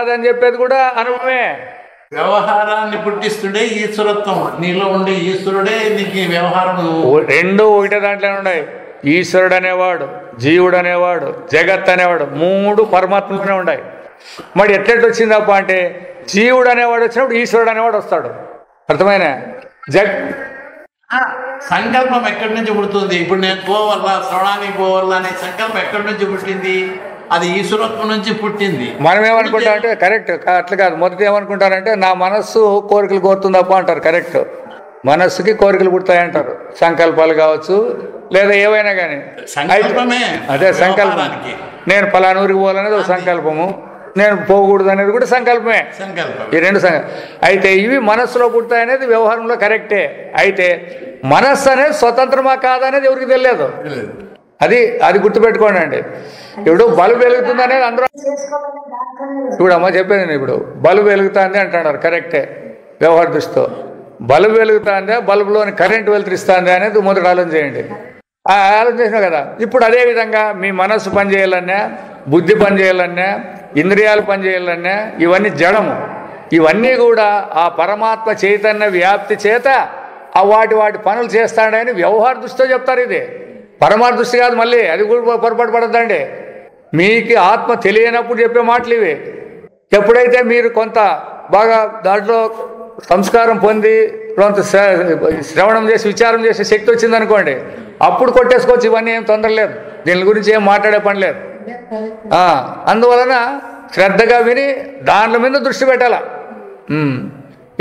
అదని చెప్పేది కూడా అనుభవమే. వ్యవహారాన్ని పుట్టిస్తుండే ఈశ్వరత్వం, నీలో ఉండే ఈశ్వరుడే నీకు వ్యవహారం. రెండు ఒకటే దాంట్లోనే ఉన్నాయి. ఈశ్వరుడు అనేవాడు, జీవుడు అనేవాడు, జగత్ అనేవాడు, మూడు పరమాత్మలోనే ఉన్నాయి. మరి ఎట్లెట్ వచ్చిందప్ప అంటే జీవుడు అనేవాడు వచ్చినప్పుడు ఈశ్వరుడు అనేవాడు వస్తాడు. అర్థమైన సంకల్పం ఎక్కడి నుంచి పుడుతుంది? ఇప్పుడు నేను పోవాలా, శ్రవణానికి పోవాలా అనే సంకల్పం ఎక్కడి నుంచి పుట్టింది? అది ఈశ్వరత్వం నుంచి పుట్టింది. మనం ఏమనుకుంటాం అంటే కరెక్ట్ అట్లా కాదు. మొదటి ఏమనుకుంటారంటే నా మనస్సు కోరికలు కోరుతుందప్ప అంటారు. కరెక్ట్, మనస్సుకి కోరికలు పుడతాయంటారు. సంకల్పాలు కావచ్చు లేదా ఏవైనా కానీ. అదే సంకల్పానికి నేను పలానూరికి పోవాలనేది ఒక సంకల్పము, నేను పోకూడదు అనేది కూడా సంకల్పమే. ఈ రెండు అయితే ఇవి మనస్సులో పుడతాయనేది వ్యవహారంలో కరెక్టే. అయితే మనస్సు అనేది స్వతంత్రమా కాదనేది ఎవరికి తెలియదు. అది గుర్తుపెట్టుకోండి అండి. ఇప్పుడు బల్బు వెలుగుతుంది అనేది అందరూ ఇప్పుడు అమ్మ చెప్పేది నేను. ఇప్పుడు బల్బు వెలుగుతుంది అంటున్నారు, కరెక్టే వ్యవహార దృష్టితో. బల్బు వెలుగుతుందా, బల్బులోని కరెంటు వెలుతురిస్తుందా అనేది మొదటి ఆలోచన చేయండి. ఆలోచన చేసినా కదా. ఇప్పుడు అదే విధంగా మీ మనస్సు పనిచేయాలన్నా, బుద్ధి పనిచేయాలన్నా, ఇంద్రియాలు పనిచేయాలన్నా ఇవన్నీ జడము. ఇవన్నీ కూడా ఆ పరమాత్మ చైతన్య వ్యాప్తి చేత వాటి పనులు చేస్తాడని వ్యవహార దృష్టితో చెప్తారు. ఇది పరమార్థ దృష్టి కాదు. మళ్ళీ అది కూడా పొరపాటు పడద్దండి. మీకు ఆత్మ తెలియనప్పుడు చెప్పే మాటలు ఇవి. ఎప్పుడైతే మీరు కొంత బాగా దాంట్లో సంస్కారం పొంది కొంత శ్రవణం చేసి విచారం చేసే శక్తి వచ్చిందనుకోండి, అప్పుడు కొట్టేసుకోవచ్చు. ఇవన్నీ ఏం తొందర లేదు, దీని గురించి ఏం మాట్లాడే పని లేదు. అందువలన శ్రద్ధగా విని దాంట్లో మీద దృష్టి పెట్టాల.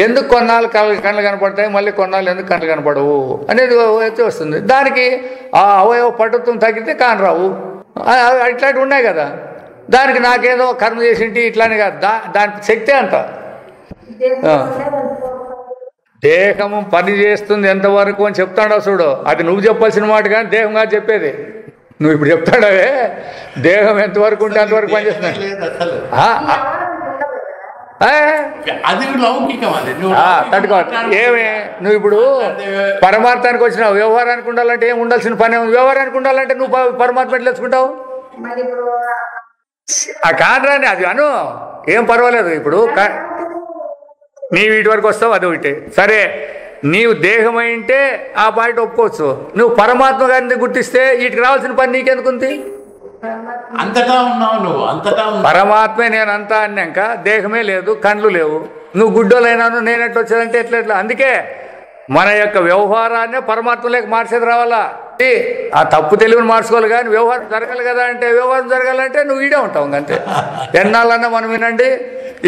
ఎందుకు కొన్నాళ్ళు కళ్ళు కనపడతాయి, మళ్ళీ కొన్నాళ్ళు ఎందుకు కళ్ళు కనపడవు అనేది అయితే వస్తుంది. దానికి ఆ అవయవ పటుత్వం తగ్గితే కానరావు. ఇట్లాంటివి ఉన్నాయి కదా. దానికి నాకేదో కర్మ చేసింటి ఇట్లానే కాదు, దాని శక్తే అంత. దేహము పని చేస్తుంది ఎంతవరకు అని చెప్తాడు చూడు. అది నువ్వు చెప్పాల్సిన మాట కానీ దేహం కాదు చెప్పేది. నువ్వు ఇప్పుడు చెప్తాడవే దేహం ఎంతవరకు ఉంటే అంతవరకు పనిచేస్తున్నాడు. ఏమే నువ్వు ఇప్పుడు పరమార్థానికి వచ్చినావు, వ్యవహారానికి ఉండాలంటే ఏం ఉండాల్సిన పని ఉంది. వ్యవహారానికి ఉండాలంటే నువ్వు పరమాత్మ ఎట్లా తెలుసుకుంటావు? ఆ కానరాని అది అను, ఏం పర్వాలేదు. ఇప్పుడు నీ వీటి వరకు వస్తావు, అది ఒకటి సరే. నీవు దేహమైంటే ఆ పాయింట్ ఒప్పుకోవచ్చు. నువ్వు పరమాత్మ గారిని గుర్తిస్తే వీటికి రావాల్సిన పని నీకెందుకుంది? అంతటా ఉన్నావు నువ్వు, అంతటా పరమాత్మే నేను అంతా అన్నాక దేహమే లేదు, కండ్లు లేవు. నువ్వు గుడ్డోలైనాను నేను ఎట్లా వచ్చేదంటే ఎట్లా. అందుకే మన యొక్క వ్యవహారాన్ని పరమాత్మలోకి మార్చేది రావాలా. ఆ తప్పు తెలివిని మార్చుకోవాలి కానీ వ్యవహారం జరగాలి కదా. అంటే వ్యవహారం జరగాలంటే నువ్వు ఈడే ఉంటావు అంతే. ఎన్నాళ్ళన్నా మనం వినండి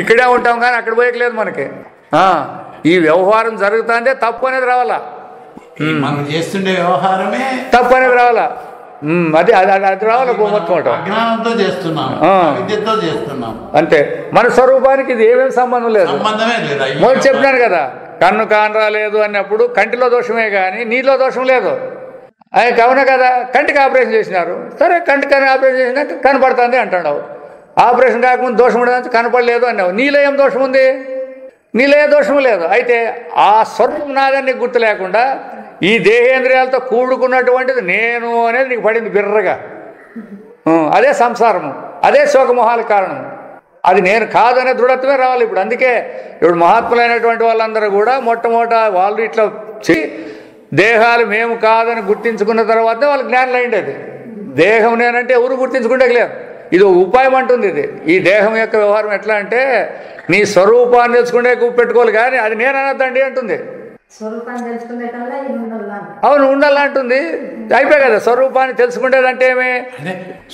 ఇక్కడే ఉంటాం కానీ అక్కడ పోయట్లేదు మనకి. ఈ వ్యవహారం జరుగుతుందే తప్పు అనేది రావాలా. మనం చేస్తుండే వ్యవహారమే తప్పు అనేది రావాలా. అది అది రావాలి. అజ్ఞానంతో చేస్తున్నాం, విద్యతో చేస్తున్నాం అంతే. మన స్వరూపానికి ఇది ఏమేమి సంబంధం లేదు. మొదటి చెప్పినాను కదా, కన్ను కానరా లేదు అన్నప్పుడు కంటిలో దోషమే కానీ నీలో దోషం లేదు. అవునా కదా. కంటికి ఆపరేషన్ చేసినారు, సరే కంటికి ఆపరేషన్ చేసినాక కనపడుతుంది అంటున్నావు. ఆపరేషన్ కాకముందు దోషం ఉండదు కనపడలేదు అన్నావు. నీలో ఏం దోషం ఉంది? నీలో ఏ దోషము లేదు. అయితే ఆ స్వరూపం నాదని నీకు గుర్తు లేకుండా ఈ దేహేంద్రియాలతో కూడుకున్నటువంటిది నేను అనేది నీకు పడింది బిర్రగా. అదే సంసారము, అదే శోకమోహాల కారణం. అది నేను కాదనే దృఢత్వమే రావాలి ఇప్పుడు. అందుకే ఇప్పుడు మహాత్ములైనటువంటి వాళ్ళందరూ కూడా మొట్టమొదట వాళ్ళు ఇట్లా దేహాలు మేము కాదని గుర్తించుకున్న తర్వాతే వాళ్ళు జ్ఞానం అయిండేది. దేహం నేనంటే ఎవరు గుర్తించుకుంటే లేదు. ఇది ఉపాయం అంటుంది. ఇది ఈ దేహం యొక్క వ్యవహారం ఎట్లా అంటే నీ స్వరూపాన్ని తెలుసుకుంటే పెట్టుకోవాలి, కానీ అది నేను అనొద్దండి అంటుంది. అవును ఉండాలా అంటుంది. అయిపోయి కదా స్వరూపాన్ని తెలుసుకునేదంటే ఏమి,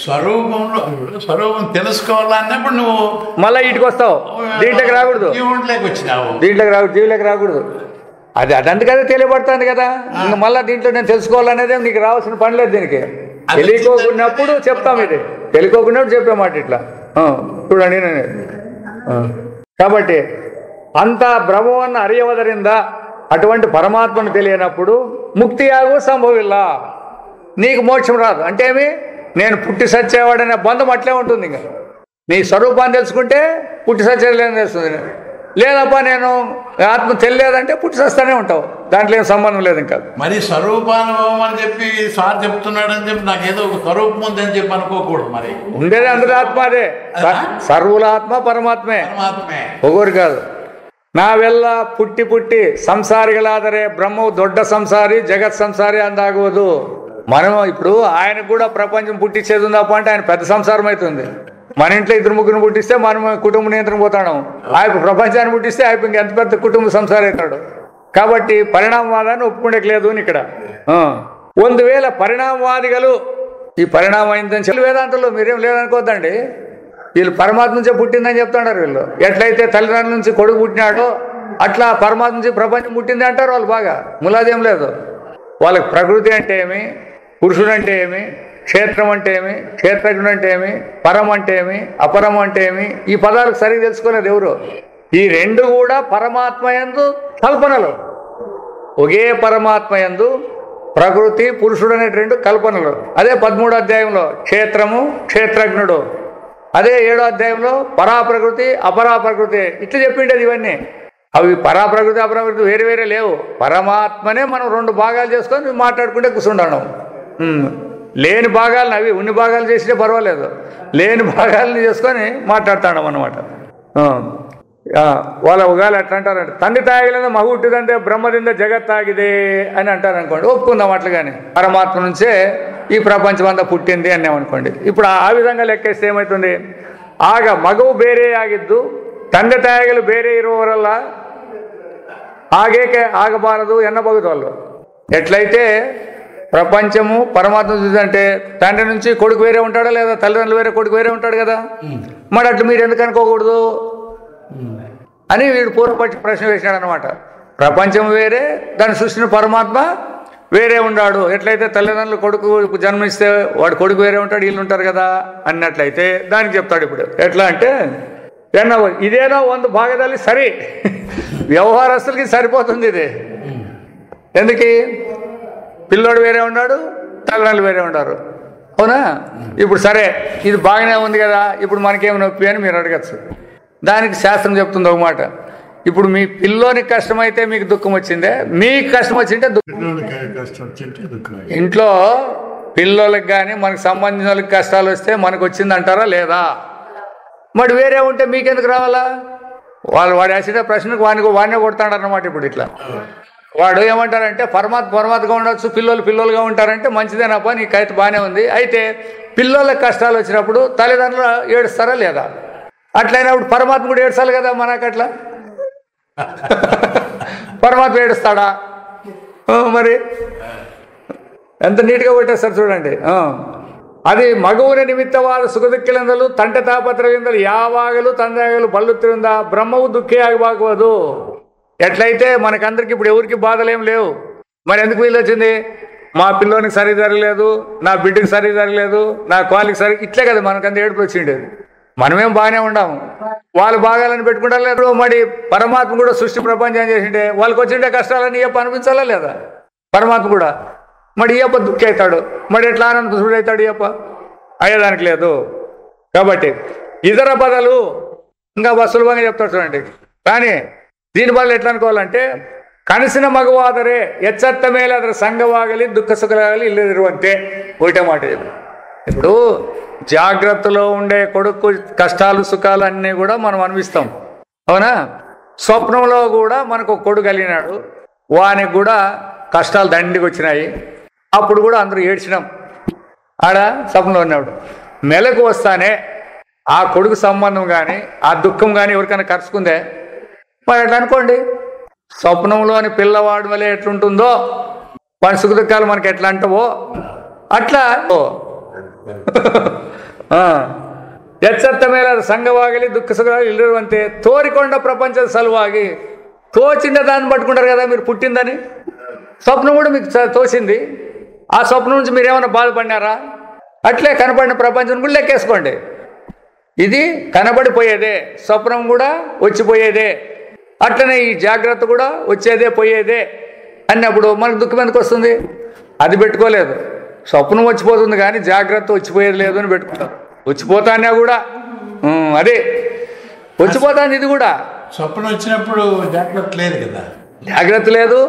స్వరూపం తెలుసుకోవాలన్నప్పుడు నువ్వు మళ్ళీ ఇంటికి వస్తావు, దీంట్లోకి రాకూడదు, దీంట్లోకి రాకూడదు, జీవులోకి రాకూడదు. అది అందుకదే తెలియబడుతుంది కదా. ఇంకా మళ్ళీ దీంట్లో నేను తెలుసుకోవాలనేది నీకు రావాల్సిన పని లేదు. దీనికి తెలియకోకున్నప్పుడు చెప్తాం, ఇది తెలియకోకున్నప్పుడు చెప్పామాట ఇట్లా చూడండి. కాబట్టి అంత బ్రహ్మవన్న అరియవదరిందా అటువంటి పరమాత్మను తెలియనప్పుడు ముక్తి యాగు సంభవిల్లా, నీకు మోక్షం రాదు. అంటే ఏమి, నేను పుట్టి సచ్చేవాడనే బంధం అట్లే ఉంటుంది. ఇంకా నీ స్వరూపాన్ని తెలుసుకుంటే పుట్టి సచ్చేలేదని తెలుస్తుంది. లేదప్పా నేను ఆత్మ తెలియలేదంటే పుట్టి సస్తానే ఉంటావు, దాంట్లో ఏం సంబంధం లేదు. ఇంకా మరి స్వరూపానుభవం అని చెప్పి సార్ చెప్తున్నాడని చెప్పి నాకేదో ఒక స్వరూపం ఉందని చెప్పి అనుకోకూడదు. మరి ఉండేది అందరి ఆత్మ అదే, సర్వుల ఆత్మ పరమాత్మే, ఒకరు కాదు. ನಾವೆಲ್ಲ ಪುಟ್ಟಿ ಪುಟ್ಟಿ ಸಂಸಾರಿಗಳಾದರೆ ಬ್ರಹ್ಮವು ದೊಡ್ಡ ಸಂಸಾರಿ, జగత్ సంసారి అందాగోదు. మనం ఇప్పుడు ఆయనకు కూడా ప్రపంచం పుట్టించేది ఉందప్ప అంటే ఆయన పెద్ద సంసారం అవుతుంది. మన ఇంట్లో ఇద్దరు ముగ్గురు పుట్టిస్తే మనం కుటుంబ నియంత్రణ పోతాడు. ఆయన ప్రపంచాన్ని పుట్టిస్తే ఆయన ఇంకెంత పెద్ద కుటుంబ సంసారం అవుతాడు. కాబట్టి పరిణామవాదాన్ని ఒప్పుకుండట్లేదు ఇక్కడ. ಒಂದು ವೇಳೆ పరిణామవాదిಗಳು ఈ పరిణామం అయిందని వేదాంతంలో మీరేం లేదనుకోద్దండి. వీళ్ళు పరమాత్మ నుంచే పుట్టిందని చెప్తున్నారు. వీళ్ళు ఎట్లయితే తల్లిదండ్రుల నుంచి కొడుకు పుట్టినాడో అట్లా పరమాత్మ నుంచి ప్రపంచం పుట్టింది అంటారు వాళ్ళు. బాగా ములాదేం లేదు వాళ్ళకి. ప్రకృతి అంటే ఏమి, పురుషుడు అంటే ఏమి, క్షేత్రం అంటే ఏమి, క్షేత్రజ్ఞుడు అంటే ఏమి, పరం అంటే ఏమి, అపరం అంటే ఏమి, ఈ పదాలకు సరిగ్గా తెలుసుకోలేదు ఎవరు. ఈ రెండు కూడా పరమాత్మ యందు కల్పనలు. ఒకే పరమాత్మ యందు ప్రకృతి పురుషుడు అనే రెండు కల్పనలు. అదే 13వ అధ్యాయంలో క్షేత్రము క్షేత్రజ్ఞుడు, అదే 7వ అధ్యాయంలో పరాప్రకృతి అపరాప్రకృతి ఇట్లా చెప్పిండేది. ఇవన్నీ అవి పరాప్రకృతి అపరాప్రకృతి వేరే వేరే లేవు. పరమాత్మనే మనం రెండు భాగాలు చేసుకొని మాట్లాడుకుంటే కూర్చుంటాం. లేని భాగాలను అవి ఉన్ని భాగాలు చేసినా పర్వాలేదు, లేని భాగాలను చేసుకొని మాట్లాడుతాం అన్నమాట. వాళ్ళ ఉగాలు ఎట్లా అంటారంటే ತಂದೆ ತಾಯಿಗಳಿಂದ ಮಗು ಹುಟ್ಟಿದಂತೆ ಬ್ರಹ್ಮದಿಂದ ಜಗತ್ತಾಗಿದೆ అని అంటారు అనుకోండి, ఒప్పుకుందాం అట్లుగానే. పరమాత్మ నుంచే ఈ ప్రపంచం అంతా పుట్టింది అన్నామనుకోండి. ఇప్పుడు ఆ విధంగా లెక్కేస్తే ఏమవుతుంది, ಆಗ ಮಗವು ಬೇರೆ ಆಗಿದ್ದು ತಂದೆ ತಾಯಿಗಳು ಬೇರೆ ಇರುವವರಲ್ಲ ಹಾಗೇಕೆ ಆಗಬಾರದು ఎన్నబోగుదు వాళ్ళు. ఎట్లయితే ప్రపంచము పరమాత్మ చూసిందంటే తండ్రి నుంచి కొడుకు వేరే ఉంటాడా లేదా, తల్లిదండ్రులు వేరే కొడుకు వేరే ఉంటాడు కదా, మరి అట్లా మీరు ఎందుకు అనుకోకూడదు అని వీడు పూర్వపక్ష ప్రశ్న వేసినాడు అనమాట. ప్రపంచం వేరే, దాన్ని సృష్టిన పరమాత్మ వేరే ఉన్నాడు. ఎట్లయితే తల్లిదండ్రులు కొడుకు జన్మిస్తే వాడు కొడుకు వేరే ఉంటాడు, వీళ్ళు ఉంటారు కదా అన్నట్లయితే దానికి చెప్తాడు. ఇప్పుడు ఎట్లా అంటే ఇదేనో ಒಂದು భాగದಲ್ಲಿ సరి వ్యవహారస్తులకి సరిపోతుంది ఇది. ఎందుకు పిల్లోడు వేరే ఉన్నాడు, తల్లిదండ్రులు వేరే ఉన్నారు, అవునా? ఇప్పుడు సరే ఇది బాగానే ఉంది కదా, ఇప్పుడు మనకేమి నొప్పి అని మీరు అడగచ్చు. దానికి శాస్త్రం చెప్తుంది ఒక మాట, ఇప్పుడు మీ పిల్లోనికి కష్టమైతే మీకు దుఃఖం వచ్చిందే, మీకు కష్టం వచ్చింటే ఇంట్లో పిల్లోళ్ళకి కానీ మనకు సంబంధించిన వాళ్ళకి కష్టాలు వస్తే మనకు వచ్చిందంటారా లేదా? మరి వేరే ఉంటే మీకెందుకు రావాలా? వాడు వేసిన ప్రశ్నకు వాడినే కొడతాడు అన్నమాట. ఇప్పుడు ఇట్లా వాడు ఏమంటారంటే పరమాత్మగా ఉండొచ్చు, పిల్లోలుగా ఉంటారంటే మంచిదేనప్ప, నీకైతే బాగానే ఉంది. అయితే పిల్లోళ్ళకి కష్టాలు వచ్చినప్పుడు తల్లిదండ్రులు ఏడుస్తారా లేదా? అట్లయినప్పుడు పరమాత్మ కూడా ఏడుస్తాడు కదా మనకు. అట్లా పరమాత్మ ఏడుస్తాడా? మరి ఎంత నీట్గా కొట్టేస్తారు చూడండి. అది ಮಗುವಿನ ನಿಮಿತ್ತವಾದ ಸುಖದುಃಖಗಳಿಂದಲೂ ತಂಟೆ ತಾಪತ್ರದಿಂದಲೂ ಯಾವಾಗಲೂ ತಂದೆಯಾಗಲು ಬಲ್ಲುತ್ತಿರುವುದ బ్రహ్మవు దుఃఖే ಆಗಬಹುದು. ఎట్లయితే మనకందరికి ఇప్పుడు ఎవరికి బాధలేం లేవు, మరి ఎందుకు వీలు వచ్చింది? మా పిల్లోనికి సరి జరగలేదు, నా బిడ్డకి సరి జరగలేదు, నా కాలికి సరి, ఇట్లే కదా మనకంత ఏడుపు వచ్చిండేది. మనమేం బాగానే ఉన్నాము, వాళ్ళు బాగాలని పెట్టుకుంటారు లేదు. మరి పరమాత్మ కూడా సృష్టి ప్రపంచం చేసిండే వాళ్ళకి వచ్చిండే కష్టాలని ఇయ్యప్ప అనిపించాలా లేదా? పరమాత్మ కూడా మరి ఇయ్యప్ప దుఃఖి అవుతాడు, మరి ఎట్లా ఆనంద అవుతాడు ఇయ్యప్ప? అయ్యేదానికి లేదు. కాబట్టి ఇతర పదాలు ఇంకా సులభంగా చెప్తాడు చూడండి. కానీ దీనివల్ల ఎట్లా అనుకోవాలంటే కనసిన మగవాదరే ఎచ్చత్త ಮೇಲೆ ಅದರ సంగవాగలి దుఃఖ సుఖాగలి ఇల్లదిరువంతే ఒకటే మాట చెప్పి. ఇప్పుడు జాగ్రత్తలో ఉండే కొడుకు కష్టాలు సుఖాలు అన్నీ కూడా మనం అనిపిస్తాం, అవునా? స్వప్నంలో కూడా మనకు ఒక కొడుకు కలిగినాడు, వానికి కూడా కష్టాలు దండికి వచ్చినాయి, అప్పుడు కూడా అందరూ ఏడ్చినాం. ఆడ స్వప్నంలో ఉన్నాడు. మెలకు వస్తానే ఆ కొడుకు సంబంధం కానీ ఆ దుఃఖం కానీ ఎవరికైనా కరుచుకుందే, మరి అట్లా అనుకోండి. స్వప్నంలోని పిల్లవాడు వల్ల ఎట్లుంటుందో వాడి సుఖ దుఃఖాలు మనకి ఎట్లా అంటావో అట్లా ఎచ్చత్త ಮೇಲೆ సంగవాగలి దుఃఖ సుఖాలు ఇల్లువంతే తోరికొండ ప్రపంచ సలుವಾಗಿ తోచిన దాన్ని పట్టుకుంటారు కదా మీరు పుట్టిందని. స్వప్నం కూడా మీకు తోచింది, ఆ స్వప్నం నుంచి మీరు ఏమైనా బాధపడినారా? అట్లే కనపడిన ప్రపంచం కూడా లెక్కేసుకోండి. ఇది కనబడిపోయేదే, స్వప్నం కూడా వచ్చిపోయేదే, అట్లనే ఈ జాగ్రత్త కూడా వచ్చేదే పోయేదే అన్నప్పుడు మనకు దుఃఖం ఎందుకు వస్తుంది? అది పెట్టుకోలేదు. స్వప్నం వచ్చిపోతుంది కానీ జాగ్రత్త వచ్చిపోయేది లేదు అని పెట్టుకుంటాం. వచ్చిపోతానే కూడా అదే వచ్చిపోతాను. ఇది కూడా స్వప్నం వచ్చినప్పుడు జాగ్రత్త లేదు కదా, జాగ్రత్త లేదు.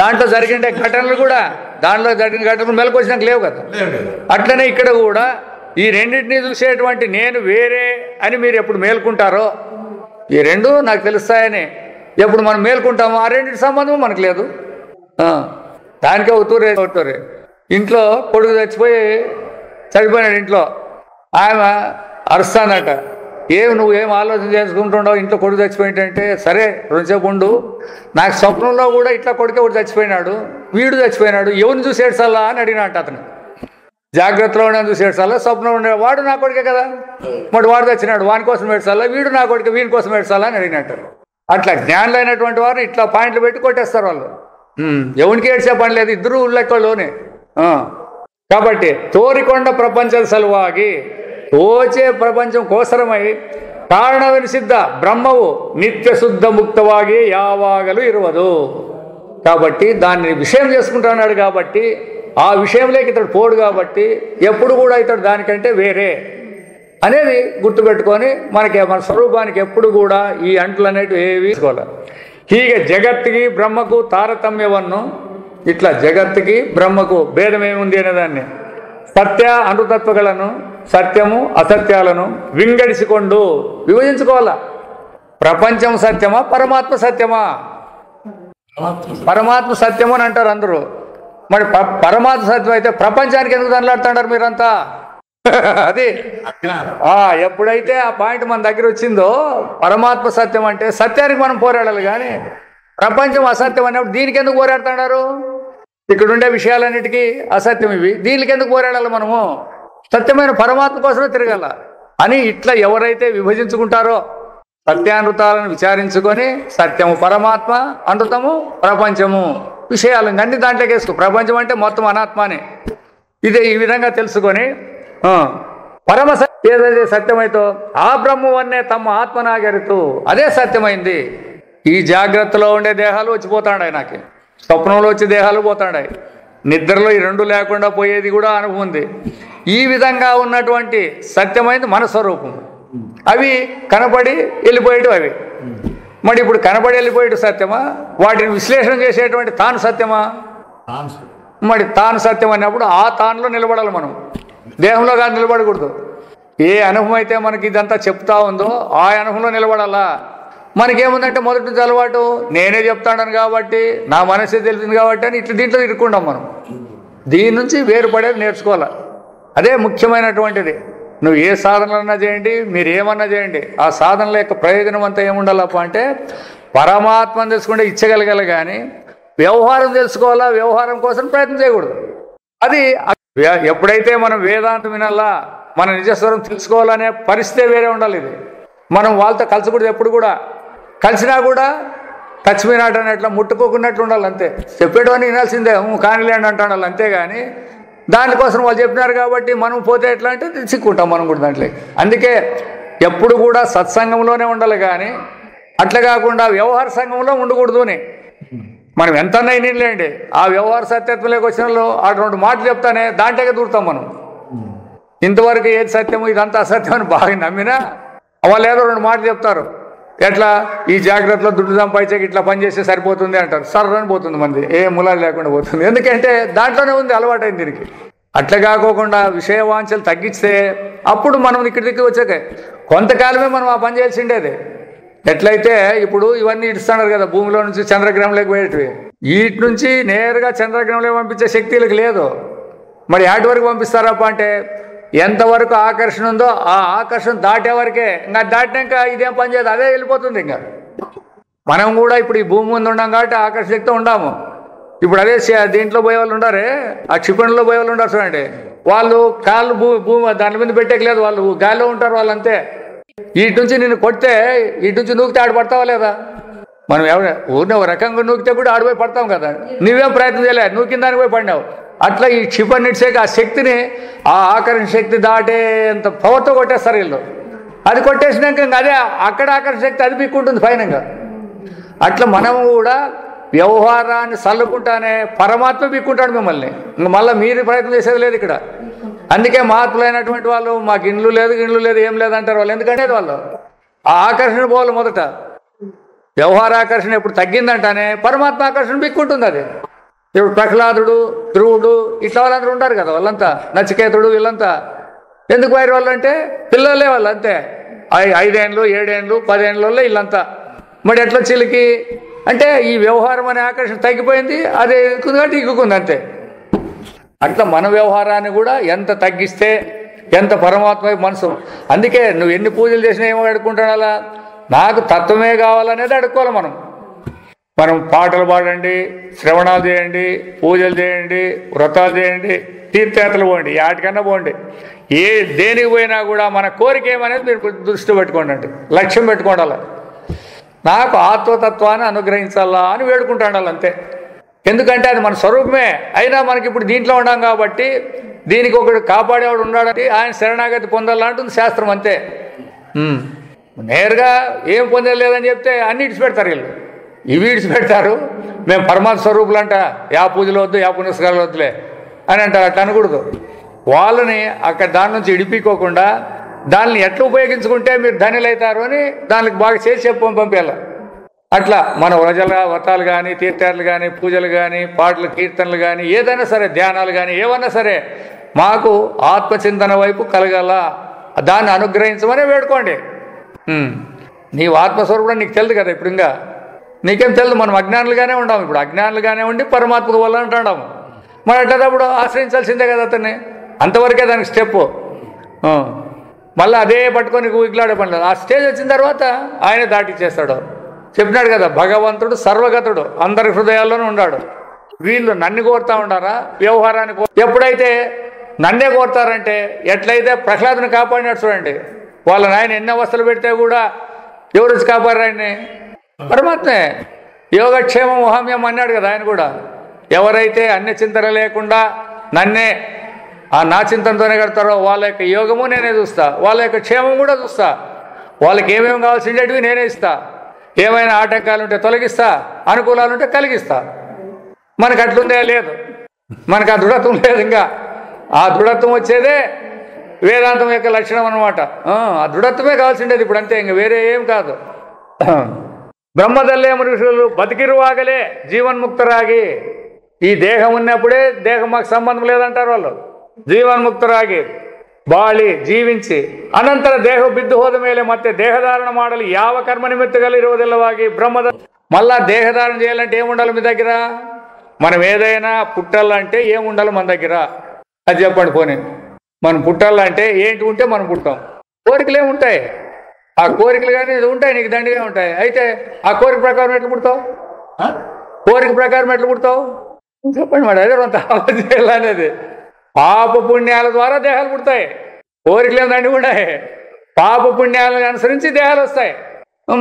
దాంట్లో జరిగిన ఘటనలు కూడా, దాంట్లో జరిగిన ఘటనలు మెలకు వచ్చినాక లేవు కదా. అట్లనే ఇక్కడ కూడా ఈ రెండింటినీ చూసేటువంటి నేను వేరే అని మీరు ఎప్పుడు మేల్కుంటారో, ఈ రెండు నాకు తెలుస్తాయని ఎప్పుడు మనం మేల్కుంటామో ఆ రెండింటి సంబంధం మనకు లేదు. దానికే అవుతూరే ఇంట్లో కొడుకు చచ్చిపోయినాడు. ఇంట్లో ఆమె అరుస్తానట, నువ్వేం ఆలోచన చేసుకుంటుండవు, ఇంట్లో కొడుకు చచ్చిపోయిందంటే సరే రెండుసేపు ఉండు, నాకు స్వప్నంలో కూడా ఇట్లా కొడుకే ఒకటి చచ్చిపోయినాడు, వీడు చచ్చిపోయినాడు, ఎవరిని చూసి ఏడ్చాలా అని అడిగినట్టు అతను. జాగ్రత్తలో ఉండే చూసి ఏడ్చాలా, స్వప్నం ఉండే వాడు నా కొడుకే కదా, మరి వాడు చచ్చినాడు వాని కోసం ఏడ్చాలా, వీడు నా కొడుకే వీని కోసం ఏడ్చాలా అని అడిగినట్టు. అట్లా జ్ఞానులైనటువంటి వారు ఇట్లా పాయింట్లు పెట్టి కొట్టేస్తారు వాళ్ళు. ఎవరికి ఏడ్చే పని లేదు, ఇద్దరు ఉల్లెక్కలోనే. కాబట్టి తోరికొండ ప్రపంచం సలుವಾಗಿ తోచే ప్రపంచం కోసరమై ಕಾರಣವೆನಿಸಿದ್ದ బ్రహ్మవు నిత్య శుద్ధ ముక్తವಾಗಿ యావాగలు ఇరువదు. కాబట్టి దాన్ని విషయం చేసుకుంటున్నాడు కాబట్టి ఆ విషయంలోకి ఇతడు పోడు కాబట్టి ఎప్పుడు కూడా ఇతడు దానికంటే వేరే అనేది గుర్తుపెట్టుకొని మన స్వరూపానికి ఎప్పుడు కూడా ಈ ಅಂಟಲು అనేటివి ఏవి తీసుకోవాలి. ಹೀಗೆ జగత్తుకి బ్రహ్మకు తారతమ్యವನ್ನು ఇట్లా జగత్తుకి బ్రహ్మకు భేదం ఏముంది అనేదాన్ని సత్య అనుతత్వಗಳನ್ನು సత్యము అసత్యాలను వింగడిసికొండు విభజించుకోవాలా. ప్రపంచం సత్యమా పరమాత్మ సత్యమా? పరమాత్మ సత్యము అని అంటారు అందరూ. మరి పరమాత్మ సత్యం అయితే ప్రపంచానికి ఎందుకు దండలాడుతున్నారు మీరంతా? అది ఎప్పుడైతే ఆ పాయింట్ మన దగ్గర వచ్చిందో పరమాత్మ సత్యం అంటే సత్యానికి మనం పోరాడాలి కానీ ప్రపంచం అసత్యం అన్నప్పుడు దీనికి ఎందుకు పోరాడుతున్నారు? ఇక్కడ ఉండే విషయాలన్నిటికీ అసత్యం ఇవి, దీనికి ఎందుకు పోరాడాలి మనము? సత్యమైన పరమాత్మ కోసమే తిరగాల అని ఇట్లా ఎవరైతే విభజించుకుంటారో సత్యానృతాలను విచారించుకొని సత్యము పరమాత్మ, అనృతము ప్రపంచము విషయాలు అన్ని దాంట్లోకి వేసుకో. ప్రపంచం అంటే మొత్తం అనాత్మనే. ఇదే ఈ విధంగా తెలుసుకొని పరమ ఏదైతే సత్యమైతో ఆ బ్రహ్మవన్నే తమ ఆత్మనాగరితూ అదే సత్యమైంది. ఈ జాగ్రత్తలో ఉండే దేహాలు వచ్చిపోతాడాయి, నాకు స్వప్నంలో వచ్చే దేహాలు పోతాడాయి, నిద్రలో ఈ రెండు లేకుండా పోయేది కూడా అనుభవం ఉంది. ఈ విధంగా ఉన్నటువంటి సత్యమైంది మన స్వరూపం. అవి కనపడి వెళ్ళిపోయేటివి అవి. మరి ఇప్పుడు కనపడి వెళ్ళిపోయేటి సత్యమా, వాటిని విశ్లేషణ చేసేటువంటి తాను సత్యమా? మరి తాను సత్యం అన్నప్పుడు ఆ తానులో నిలబడాలి మనం, దేహంలో కాదు నిలబడకూడదు. ఏ అనుభవం అయితే మనకి ఇదంతా చెప్తా ఉందో ఆ అనుభవంలో నిలబడాలా. మనకేముందంటే మొదటి నుంచి అలవాటు నేనే చెప్తాను కాబట్టి నా మనసే తెలిసింది కాబట్టి అని ఇట్లా దీంట్లో ఇరుక్కుంటాం మనం. దీని నుంచి వేరుపడేది నేర్చుకోవాలి. అదే ముఖ్యమైనటువంటిది. నువ్వు ఏ సాధనలన్నా చేయండి, మీరు ఏమన్నా చేయండి, ఆ సాధనల యొక్క ప్రయోజనం అంతా ఏముండాలప్ప అంటే పరమాత్మను తెలుసుకుంటే ఇచ్చగలగాలి కానీ వ్యవహారం తెలుసుకోవాలా, వ్యవహారం కోసం ప్రయత్నం చేయకూడదు. అది ఎప్పుడైతే మనం వేదాంతం వినాలా, మన నిజస్వరం తెలుసుకోవాలనే పరిస్థితే వేరే ఉండాలి. ఇది మనం వాళ్ళతో కలిసకూడదు. ఎప్పుడు కూడా కలిసినా కూడా టచ్ మీ నాట్ అన్నట్లు ముట్టుకోకున్నట్లు ఉండాలి అంతే. చెప్పేటవన్నీ వినాల్సిందే, కానిలేండి అంటాడు అంతేగాని దానికోసం వాళ్ళు చెప్పినారు కాబట్టి మనం పోతే ఎట్లా అంటే చిక్కుంటాం మనం కూడా దాంట్లో. అందుకే ఎప్పుడు కూడా సత్సంగంలోనే ఉండాలి కానీ అట్లా కాకుండా వ్యవహార సంఘంలో ఉండకూడదు అని. మనం ఎంతన్నా వినలేండి, ఆ వ్యవహార సత్యత్వంలోకి వచ్చిన వాళ్ళు ఆ రెండు మాటలు చెప్తానే దాంట్లోకి దూరుతాం మనం. ఇంతవరకు ఏది సత్యము ఇదంతా అసత్యం అని బాగా నమ్మినా వాళ్ళు ఏదో రెండు మాటలు చెప్తారు, ఎట్లా ఈ జాగ్రత్తలో దుడ్డు సంపాదించాక ఇట్లా పని చేస్తే సరిపోతుంది అంటారు. సర్రని పోతుంది మంది, ఏ మూలాలు లేకుండా పోతుంది. ఎందుకంటే దాంట్లోనే ఉంది, అలవాటైంది దీనికి. అట్లా కాకోకుండా విషయ వాంఛలు తగ్గిస్తే అప్పుడు మనం ఇక్కడికి వచ్చాక కొంతకాలమే మనం ఆ పని చేయాల్సి ఉండేది. ఎట్లయితే ఇప్పుడు ఇవన్నీ ఇస్తున్నారు కదా, భూమిలో నుంచి చంద్రగ్రహంలోకి పోయేటివి, వీటి నుంచి నేరుగా చంద్రగ్రహంలోకి పంపించే శక్తి వీళ్ళకి లేదు. మరి ఆటి వరకు పంపిస్తారప్ప అంటే ఎంతవరకు ఆకర్షణ ఉందో ఆ ఆకర్షణ దాటే వరకే, ఇంకా దాటినాక ఇదేం పని చేయదు, అదే వెళ్ళిపోతుంది. ఇంకా మనం కూడా ఇప్పుడు ఈ భూమి ముందు ఉన్నాం కాబట్టి ఆకర్షణ శక్తి ఉండాము. ఇప్పుడు అదే దీంట్లో పోయే వాళ్ళు ఉండారే, ఆ క్షిపణిలో పోయే వాళ్ళు ఉంటారు చూడండి, వాళ్ళు కాళ్ళు భూమి దాని మీద పెట్టేయలేదు, వాళ్ళు గాలిలో ఉంటారు వాళ్ళంతే. వీటి నుంచి నేను కొడితే వీటి నుంచి నూకితే ఆడ పడతావా లేదా? మనం ఊరిని ఒక రకంగా నూకితే కూడా ఆడిపోయి పడతాం కదా, నువ్వేం ప్రయత్నం చేయలేదు, నూకిన దానికి పోయి పడినావు. అట్లా ఈ క్షిపణి ఇచ్చాక ఆ శక్తిని, ఆ ఆకర్షణ శక్తి దాటేంత పవర్తో కొట్టేస్తారు వీళ్ళు. అది కొట్టేసినాక ఇంకా అదే అక్కడ ఆకర్షణ శక్తి అది పీక్కుంటుంది పైనంగా. అట్లా మనము కూడా వ్యవహారాన్ని చల్లుకుంటానే పరమాత్మ పీక్కుంటాడు మిమ్మల్ని, ఇంక మళ్ళీ మీరు ప్రయత్నం చేసేది లేదు ఇక్కడ. అందుకే మహాత్ములైనటువంటి వాళ్ళు మాకు ఇండ్లు లేదు ఏం లేదంటారు వాళ్ళు. ఎందుకంటే వాళ్ళు ఆ ఆకర్షణ పోవాలి మొదట. వ్యవహార ఆకర్షణ ఎప్పుడు తగ్గిందంటానే పరమాత్మ ఆకర్షణ పీక్కుంటుంది అది. ఇప్పుడు ప్రహ్లాదుడు, ధ్రువుడు ఇట్లా వాళ్ళందరూ ఉంటారు కదా, వాళ్ళంతా నచికేతుడు వీళ్ళంతా ఎందుకు పోయారు వాళ్ళు అంటే పిల్లలే వాళ్ళు అంతే. 5 ఏళ్ళు 7 ఏళ్ళు 10 ఏళ్ళలో వీళ్ళంతా. మరి ఎట్లా చిలికి అంటే ఈ వ్యవహారం అనే ఆకర్షణ తగ్గిపోయింది, అదే ఎక్కుంది కాబట్టి ఇగ్గుకుంది అంతే. అట్లా మన వ్యవహారాన్ని కూడా ఎంత తగ్గిస్తే ఎంత పరమాత్మ మనసు. అందుకే నువ్వు ఎన్ని పూజలు చేసినా ఏమో అడుక్కుంటాడు, అలా నాకు తత్వమే కావాలనేది అడుక్కోవాలి మనం. మనం పాటలు పాడండి, శ్రవణాలు చేయండి, పూజలు చేయండి, వ్రతాలు చేయండి, తీర్థయాత్రలు పోండి, వాటికన్నా పోండి, దేనికి పోయినా కూడా మన కోరిక ఏమనేది మీరు దృష్టి పెట్టుకోండి, అంటే లక్ష్యం పెట్టుకోండి. అలా నాకు ఆత్మతత్వాన్ని అనుగ్రహించాలా అని వేడుకుంటాడు అంతే. ఎందుకంటే అది మన స్వరూపమే. అయినా మనకి ఇప్పుడు దీంట్లో ఉన్నాం కాబట్టి దీనికి ఒకడు కాపాడేవాడు ఉన్నాడని ఆయన శరణాగతి పొందాలంటుంది శాస్త్రం అంతే. నేరుగా ఏం పొందలేదని చెప్తే అన్ని ఇడిచిపెడతారు వీళ్ళు. ఇవి ఇడిచిపెడతారు, మేము పరమాత్మ స్వరూపులు అంట, యా పూజలు వద్దు యా పునస్కారాలు వద్దులే అని అంటారు. అట్లా అనకూడదు. వాళ్ళని అక్కడ దాని నుంచి ఇడిపించుకోకుండా దాన్ని ఎట్లా ఉపయోగించుకుంటే మీరు ధనులవుతారు అని దానికి బాగా చేసి పంపించాలి. అట్లా మన వ్రతాలు కానీ, తీర్థయాత్రలు కానీ, పూజలు కానీ, పాటలు కీర్తనలు కానీ, ఏదైనా సరే, ధ్యానాలు కానీ, ఏమన్నా సరే మాకు ఆత్మచింతన వైపు కలగాల, దాన్ని అనుగ్రహించమని వేడుకోండి. నీవు ఆత్మస్వరూపుడు నీకు తెలియదు కదా, ఇప్పుడు ఇంకా నీకేం తెలియదు. మనం అజ్ఞానులుగానే ఉన్నాము, ఇప్పుడు అజ్ఞానులుగానే ఉండి పరమాత్మ వల్ల అంటున్నాము. మరి అట్లప్పుడు ఆశ్రయించాల్సిందే కదా అతన్ని. అంతవరకే దానికి స్టెప్. మళ్ళీ అదే పట్టుకొని ఇట్లాడే పని లేదు. ఆ స్టేజ్ వచ్చిన తర్వాత ఆయన దాటిచ్చేస్తాడు. చెప్పినాడు కదా, భగవంతుడు సర్వగతుడు, అందరి హృదయాల్లోనూ ఉన్నాడు. వీళ్ళు నన్ను కోరుతా ఉండారా వ్యవహారాన్ని ఎప్పుడైతే నన్నే కోరుతారంటే ఎట్లయితే ప్రహ్లాదుని కాపాడినాడు చూడండి, వాళ్ళ నాయన ఎన్ని అవస్థలు పెడితే కూడా ఎవరు వచ్చి కాపాడారు ఆయన్ని? పరమాత్మే. యోగక్షేమం మహామ్యం అన్నాడు కదా ఆయన కూడా. ఎవరైతే అన్య చింతన లేకుండా నన్నే నా చింతనతోనే కడతారో వాళ్ళ యొక్క యోగము నేనే చూస్తా, వాళ్ళ యొక్క క్షేమం కూడా చూస్తా, వాళ్ళకి ఏమేమి కావాల్సిండేటివి నేనే ఇస్తా, ఏమైనా ఆటంకాలు ఉంటే తొలగిస్తా, అనుకూలాలు ఉంటే కలిగిస్తా. మనకు అట్లుందే లేదు, మనకు ఆ దృఢత్వం లేదు. ఇంకా ఆ దృఢత్వం వచ్చేదే వేదాంతం యొక్క లక్షణం అనమాట. ఆ దృఢత్వమే కావాల్సిండేది ఇప్పుడు అంతే, ఇంక వేరే ఏం కాదు. బ్రహ్మదల్లే మనుషులు బతికిరువాగలే జీవన్ముక్తరాగి. ఈ దేహం ఉన్నప్పుడే దేహం మాకు సంబంధం లేదంటారు వాళ్ళు. ಜೀವನ್ಮುಕ್ತರಾಗಿ ಬಾಳಿ ಜೀವಿಂಚಿ ಅನಂತರ ದೇಹ ಬಿದ್ದು ಹೋದ ಮೇಲೆ ಮತ್ತೆ ದೇಹಧಾರಣ ಮಾಡಲು ಯಾವ ಕರ್ಮ ನಿಮಿತ್ತಗಳಿರುವುದಿಲ್ಲವಾಗಿ ಬ್ರಹ್ಮದ మళ్ళా దేహధారణ చేయాలంటే ఏముండాలి మీ దగ్గర? మనం ఏదైనా పుట్టాలంటే ఏముండాలి మన దగ్గర అది చెప్పండి. పోనీ మనం పుట్టాలంటే ఏంటి ఉంటే మనం పుట్టాం. కోరికలు ఏముంటాయి? ఆ కోరికలు కానీ ఉంటాయి, నీకు దండిగా ఉంటాయి. అయితే ఆ కోరిక ప్రకారం ఎట్లా పుడతావు? కోరిక ప్రకారం ఎట్లా పుడతావు చెప్పండి. మరి అదే కొంత చేయాలనేది. పాప పుణ్యాల ద్వారా దేహాలు పుడతాయి. కోరికలు ఏమి దండిగా ఉంటాయి. పాప పుణ్యాలను అనుసరించి దేహాలు వస్తాయి.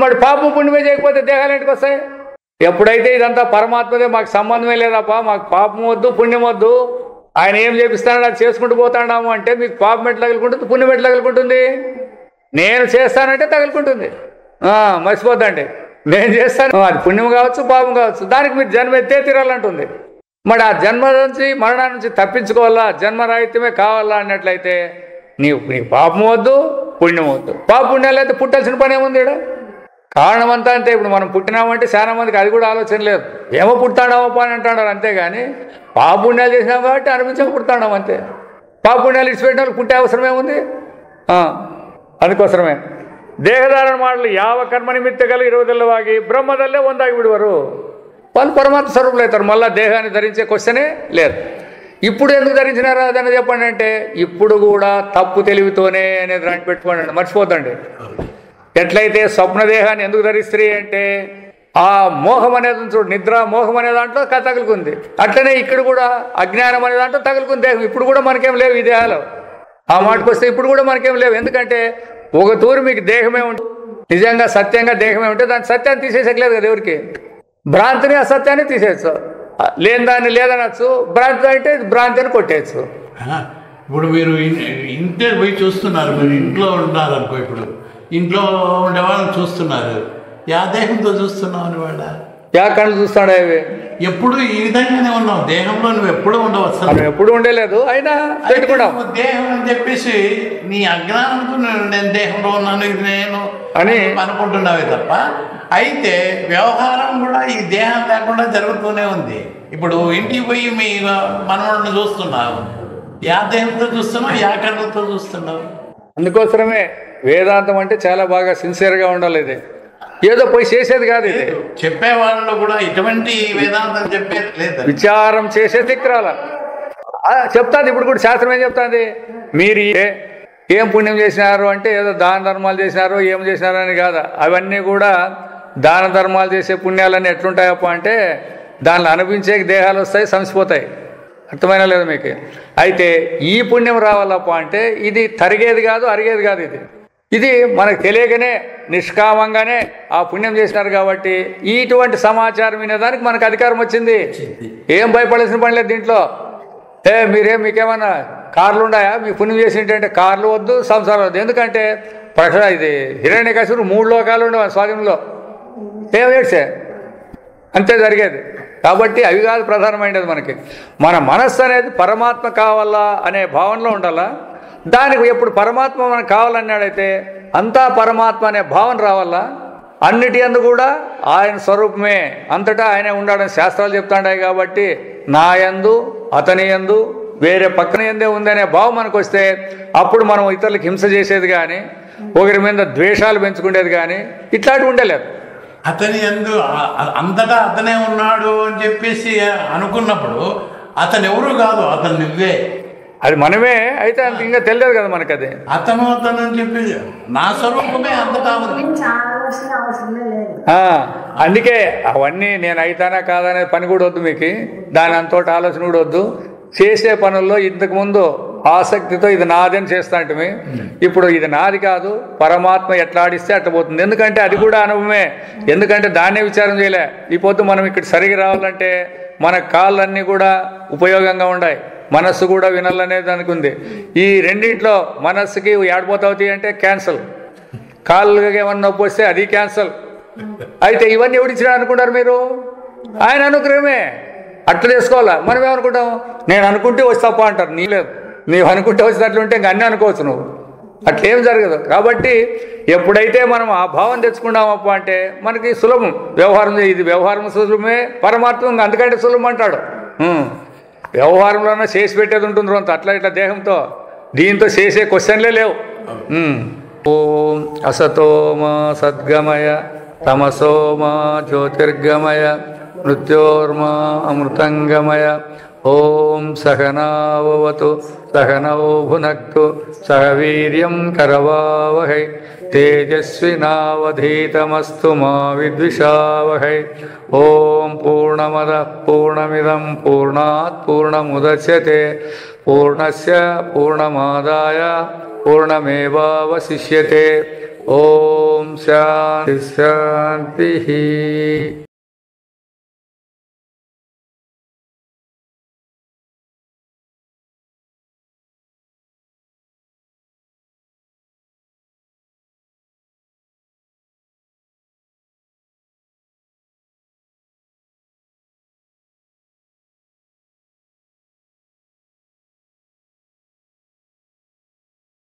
మరి పాప పుణ్యమే చేయకపోతే దేహాలు ఏంటికి వస్తాయి? ఎప్పుడైతే ఇదంతా పరమాత్మదే, మాకు సంబంధమే లేదప్ప, మాకు పాపం వద్దు పుణ్యం వద్దు, ఆయన ఏం చేపిస్తాడో అది చేసుకుంటూ పోతాడాము అంటే మీకు పాపం ఎట్లా తగులుకుంటుంది, పుణ్యం ఎట్లా తగులుకుంటుంది? నేను చేస్తానంటే తగులుకుంటుంది. మర్చిపోద్దండి, నేను చేస్తాను, అది పుణ్యం కావచ్చు పాపం కావచ్చు, దానికి మీరు జన్మ ఎత్తే తీరాలంటుంది. మరి ఆ జన్మ నుంచి మరణం నుంచి తప్పించుకోవాలా, జన్మరాహిత్యమే కావాలా అన్నట్లయితే నీకు పాపం వద్దు పుణ్యం వద్దు. పాప పుణ్యాలు అయితే పుట్టాల్సిన పని ఏముంది? కారణం అంతా అంతే. ఇప్పుడు మనం పుట్టినామంటే చాలా మందికి అది కూడా ఆలోచన లేదు. ఏమో పుట్టాడామప్ప అని అంటాడు అంతేగాని పాపుణ్యాలు చేసినాం కాబట్టి అనిపించక పుట్టాడాం అంతే. పాపుణ్యాలు ఇచ్చిపెట్టిన వాళ్ళకి పుట్టే అవసరమే ఉంది. అందుకోసమే దేహధారణ మాటలు యావ కర్మ నిమిత్త గల 20 తెల్లవాగి బ్రహ్మదల్లే ಒಂದಾಗಿ ಬಿಡುವರು. వాళ్ళు పరమాత్మ స్వరూపులు అవుతారు. మళ్ళీ దేహాన్ని ధరించే క్వశ్చనే లేదు. ఇప్పుడు ఎందుకు ధరించినారా అదని చెప్పండి అంటే ఇప్పుడు కూడా తప్పు తెలివితోనే అనేది రాని పెట్టుకోండి, మర్చిపోద్దండి. ఎట్లయితే స్వప్నదేహాన్ని ఎందుకు ధరిస్తుంది అంటే ఆ మోహం అనేది చూడు, నిద్ర మోహం అనే దాంట్లో తగులుకుంది. అట్లనే ఇక్కడ కూడా అజ్ఞానం అనే దాంట్లో తగులుకుంది దేహం. ఇప్పుడు కూడా మనకేం లేవు ఈ దేహాలు. ఆ మాటకు వస్తే ఇప్పుడు కూడా మనకేం లేవు. ఎందుకంటే ఒక తూరు మీకు దేహమే ఉంటుంది, నిజంగా సత్యంగా దేహమే ఉంటే దాని సత్యాన్ని తీసేసట్లేదు కదా ఎవరికి. భ్రాంతిని అసత్యాన్ని తీసేయచ్చు, లేని దాన్ని లేదనొచ్చు, భ్రాంతి అంటే భ్రాంతి అని కొట్టేయచ్చు. ఇప్పుడు మీరు ఇంట్లో పోయి చూస్తున్నారు, మీరు ఇంట్లో ఉన్నారు అనుకో, ఇప్పుడు ఇంట్లో ఉండే వాళ్ళని చూస్తున్నారు, యా దేహంతో చూస్తున్నావు అని వాళ్ళ యా కళ్ళు చూస్తాడు అవి ఎప్పుడు ఈ విధంగానే ఉన్నావు. దేహంలో నువ్వు ఎప్పుడు ఉండవు, అసలు ఎప్పుడు ఉండలేదు. అయినా పెట్టుకున్నావు దేహం అని చెప్పేసి నీ అజ్ఞానంతో నేను దేహంలో ఉన్నాను ఇది నేను అని అనుకుంటున్నావే తప్ప, అయితే వ్యవహారం కూడా ఈ దేహం లేకుండా జరుగుతూనే ఉంది. ఇప్పుడు ఇంటికి పోయి మీ మనవాళ్ళని చూస్తున్నావు, యా దేహంతో చూస్తున్నావు, యా కళ్ళతో చూస్తున్నావు. అందుకోసమే వేదాంతం అంటే చాలా బాగా సిన్సియర్గా ఉండాలి. ఇది ఏదో పోయి చేసేది కాదు. ఇది చెప్పే వాళ్ళలో కూడా ఇటువంటి వేదాంతం చెప్పేది లేదు, విచారం చేసే దిక్కురాల చెప్తాది. ఇప్పుడు కూడా శాస్త్రం ఏం చెప్తాది, మీరు ఏం పుణ్యం చేసినారు అంటే ఏదో దాన ధర్మాలు చేసినారు ఏం చేసినారు అని కాదు. అవన్నీ కూడా దాన ధర్మాలు చేసే పుణ్యాలన్నీ ఎట్లుంటాయప్ప అంటే దానిలో అనిపించే దేహాలు వస్తాయి, సంసిపోతాయి. అర్థమైనా లేదు మీకు. అయితే ఈ పుణ్యం రావాలప్ప అంటే ఇది తరిగేది కాదు, అరిగేది కాదు. ఇది మనకు తెలియకనే నిష్కామంగానే ఆ పుణ్యం చేసినారు కాబట్టి ఇటువంటి సమాచారం వినేదానికి మనకు అధికారం వచ్చింది. ఏం భయపడాల్సిన పని లేదు దీంట్లో. మీకేమన్నా కార్లు ఉన్నాయా, మీకు పుణ్యం చేసింటే కార్లు వద్దు, సంసారం వద్దు. ఎందుకంటే ఇది హిరణ్యకశిపుడు 3 లోకాలు ఉండేవాడు స్వాధీనంలో. ఏం ఏడ్చే అంతే జరిగేది. కాబట్టి అవి కాదు ప్రధానమైనది. మనకి మన మనస్సు అనేది పరమాత్మ కావాలా అనే భావనలో ఉండాలా. దానికి ఎప్పుడు పరమాత్మ మనకు కావాలన్నాడైతే అంతా పరమాత్మ అనే భావన రావాలా. అన్నిటి యందు కూడా ఆయన స్వరూపమే, అంతటా ఆయనే ఉండాలని శాస్త్రాలు చెప్తాండాయి. కాబట్టి నా యందు అతని యందు వేరే పక్కన యందే ఉందనే భావం మనకు వస్తే అప్పుడు మనం ఇతరులకు హింస చేసేది కానీ ఒకరి మీద ద్వేషాలు పెంచుకునేది కానీ ఇట్లాంటివి ఉండలేదు. అతని యందు అంతటా అతనే ఉన్నాడు అని చెప్పేసి అనుకున్నప్పుడు అతను ఎవరు కాదు, అతను నువ్వే. అది మనమే అయితే అంత ఇంకా తెలియదు కదా మనకు. అది అతను అని చెప్పి నా స్వరూపమే అంతటా ఉంది. అందుకే అవన్నీ నేను అయితానా కాదనే పని కూడా వద్దు మీకు. దాని అంతటి ఆలోచన కూడా వద్దు. చేసే పనుల్లో ఇంతకుముందు ఆసక్తితో ఇది నాదని చేస్తా అంటే ఇప్పుడు ఇది నాది కాదు, పరమాత్మ ఎట్లా ఆడిస్తే అట్లా పోతుంది. ఎందుకంటే అది కూడా అనుభవమే. ఎందుకంటే దాన్నే విచారం చేయలే. ఈ పొద్దు మనం ఇక్కడ సరిగి రావాలంటే మన కాళ్ళన్నీ కూడా ఉపయోగంగా ఉన్నాయి, మనస్సు కూడా వినాలనేది దానికి ఉంది. ఈ రెండింట్లో మనస్సుకి ఏడిపోతావుతాయి అంటే క్యాన్సల్, కాళ్ళకి ఏమన్నా నొప్పి వస్తే అది క్యాన్సల్. అయితే ఇవన్నీ ఎవడిచ్చినా అనుకుంటారు మీరు? ఆయన అనుగ్రహమే. అట్లా చేసుకోవాలా. మనం ఏమనుకుంటాం, నేను అనుకుంటే వచ్చి తప్ప అంటారు. నీ లేదు, నీవు అనుకుంటే వచ్చి అట్లా ఉంటే ఇంకా అన్నీ అనుకోవచ్చు నువ్వు. అట్లేం జరగదు. కాబట్టి ఎప్పుడైతే మనం ఆ భావం తెచ్చుకుంటామప్ప అంటే మనకి సులభం వ్యవహారం. ఇది వ్యవహారం సులభమే, పరమాత్మ అందుకంటే సులభం అంటాడు. వ్యవహారంలోనే చేసి పెట్టేది ఉంటుంది అంత. అట్లా ఇట్లా దేహంతో దీంతో చేసే క్వశ్చన్లే లేవు. ఓం అసతోమా సద్గమయ తమసోమా జ్యోతిర్గమయ మృత్యోర్మా అమృతంగమయ. ఓం సహనావతు సహనౌ భునక్తు సహ వీర్యం కరవావహై తేజస్వినావధీతమస్తు మా విద్విషావహై. ఓం పూర్ణమద పూర్ణమిదం పూర్ణాత్ పూర్ణముదచ్యతే పూర్ణస్య పూర్ణమాదాయ పూర్ణమేవావశిష్యతే. ఓం శాంతి శాంతి.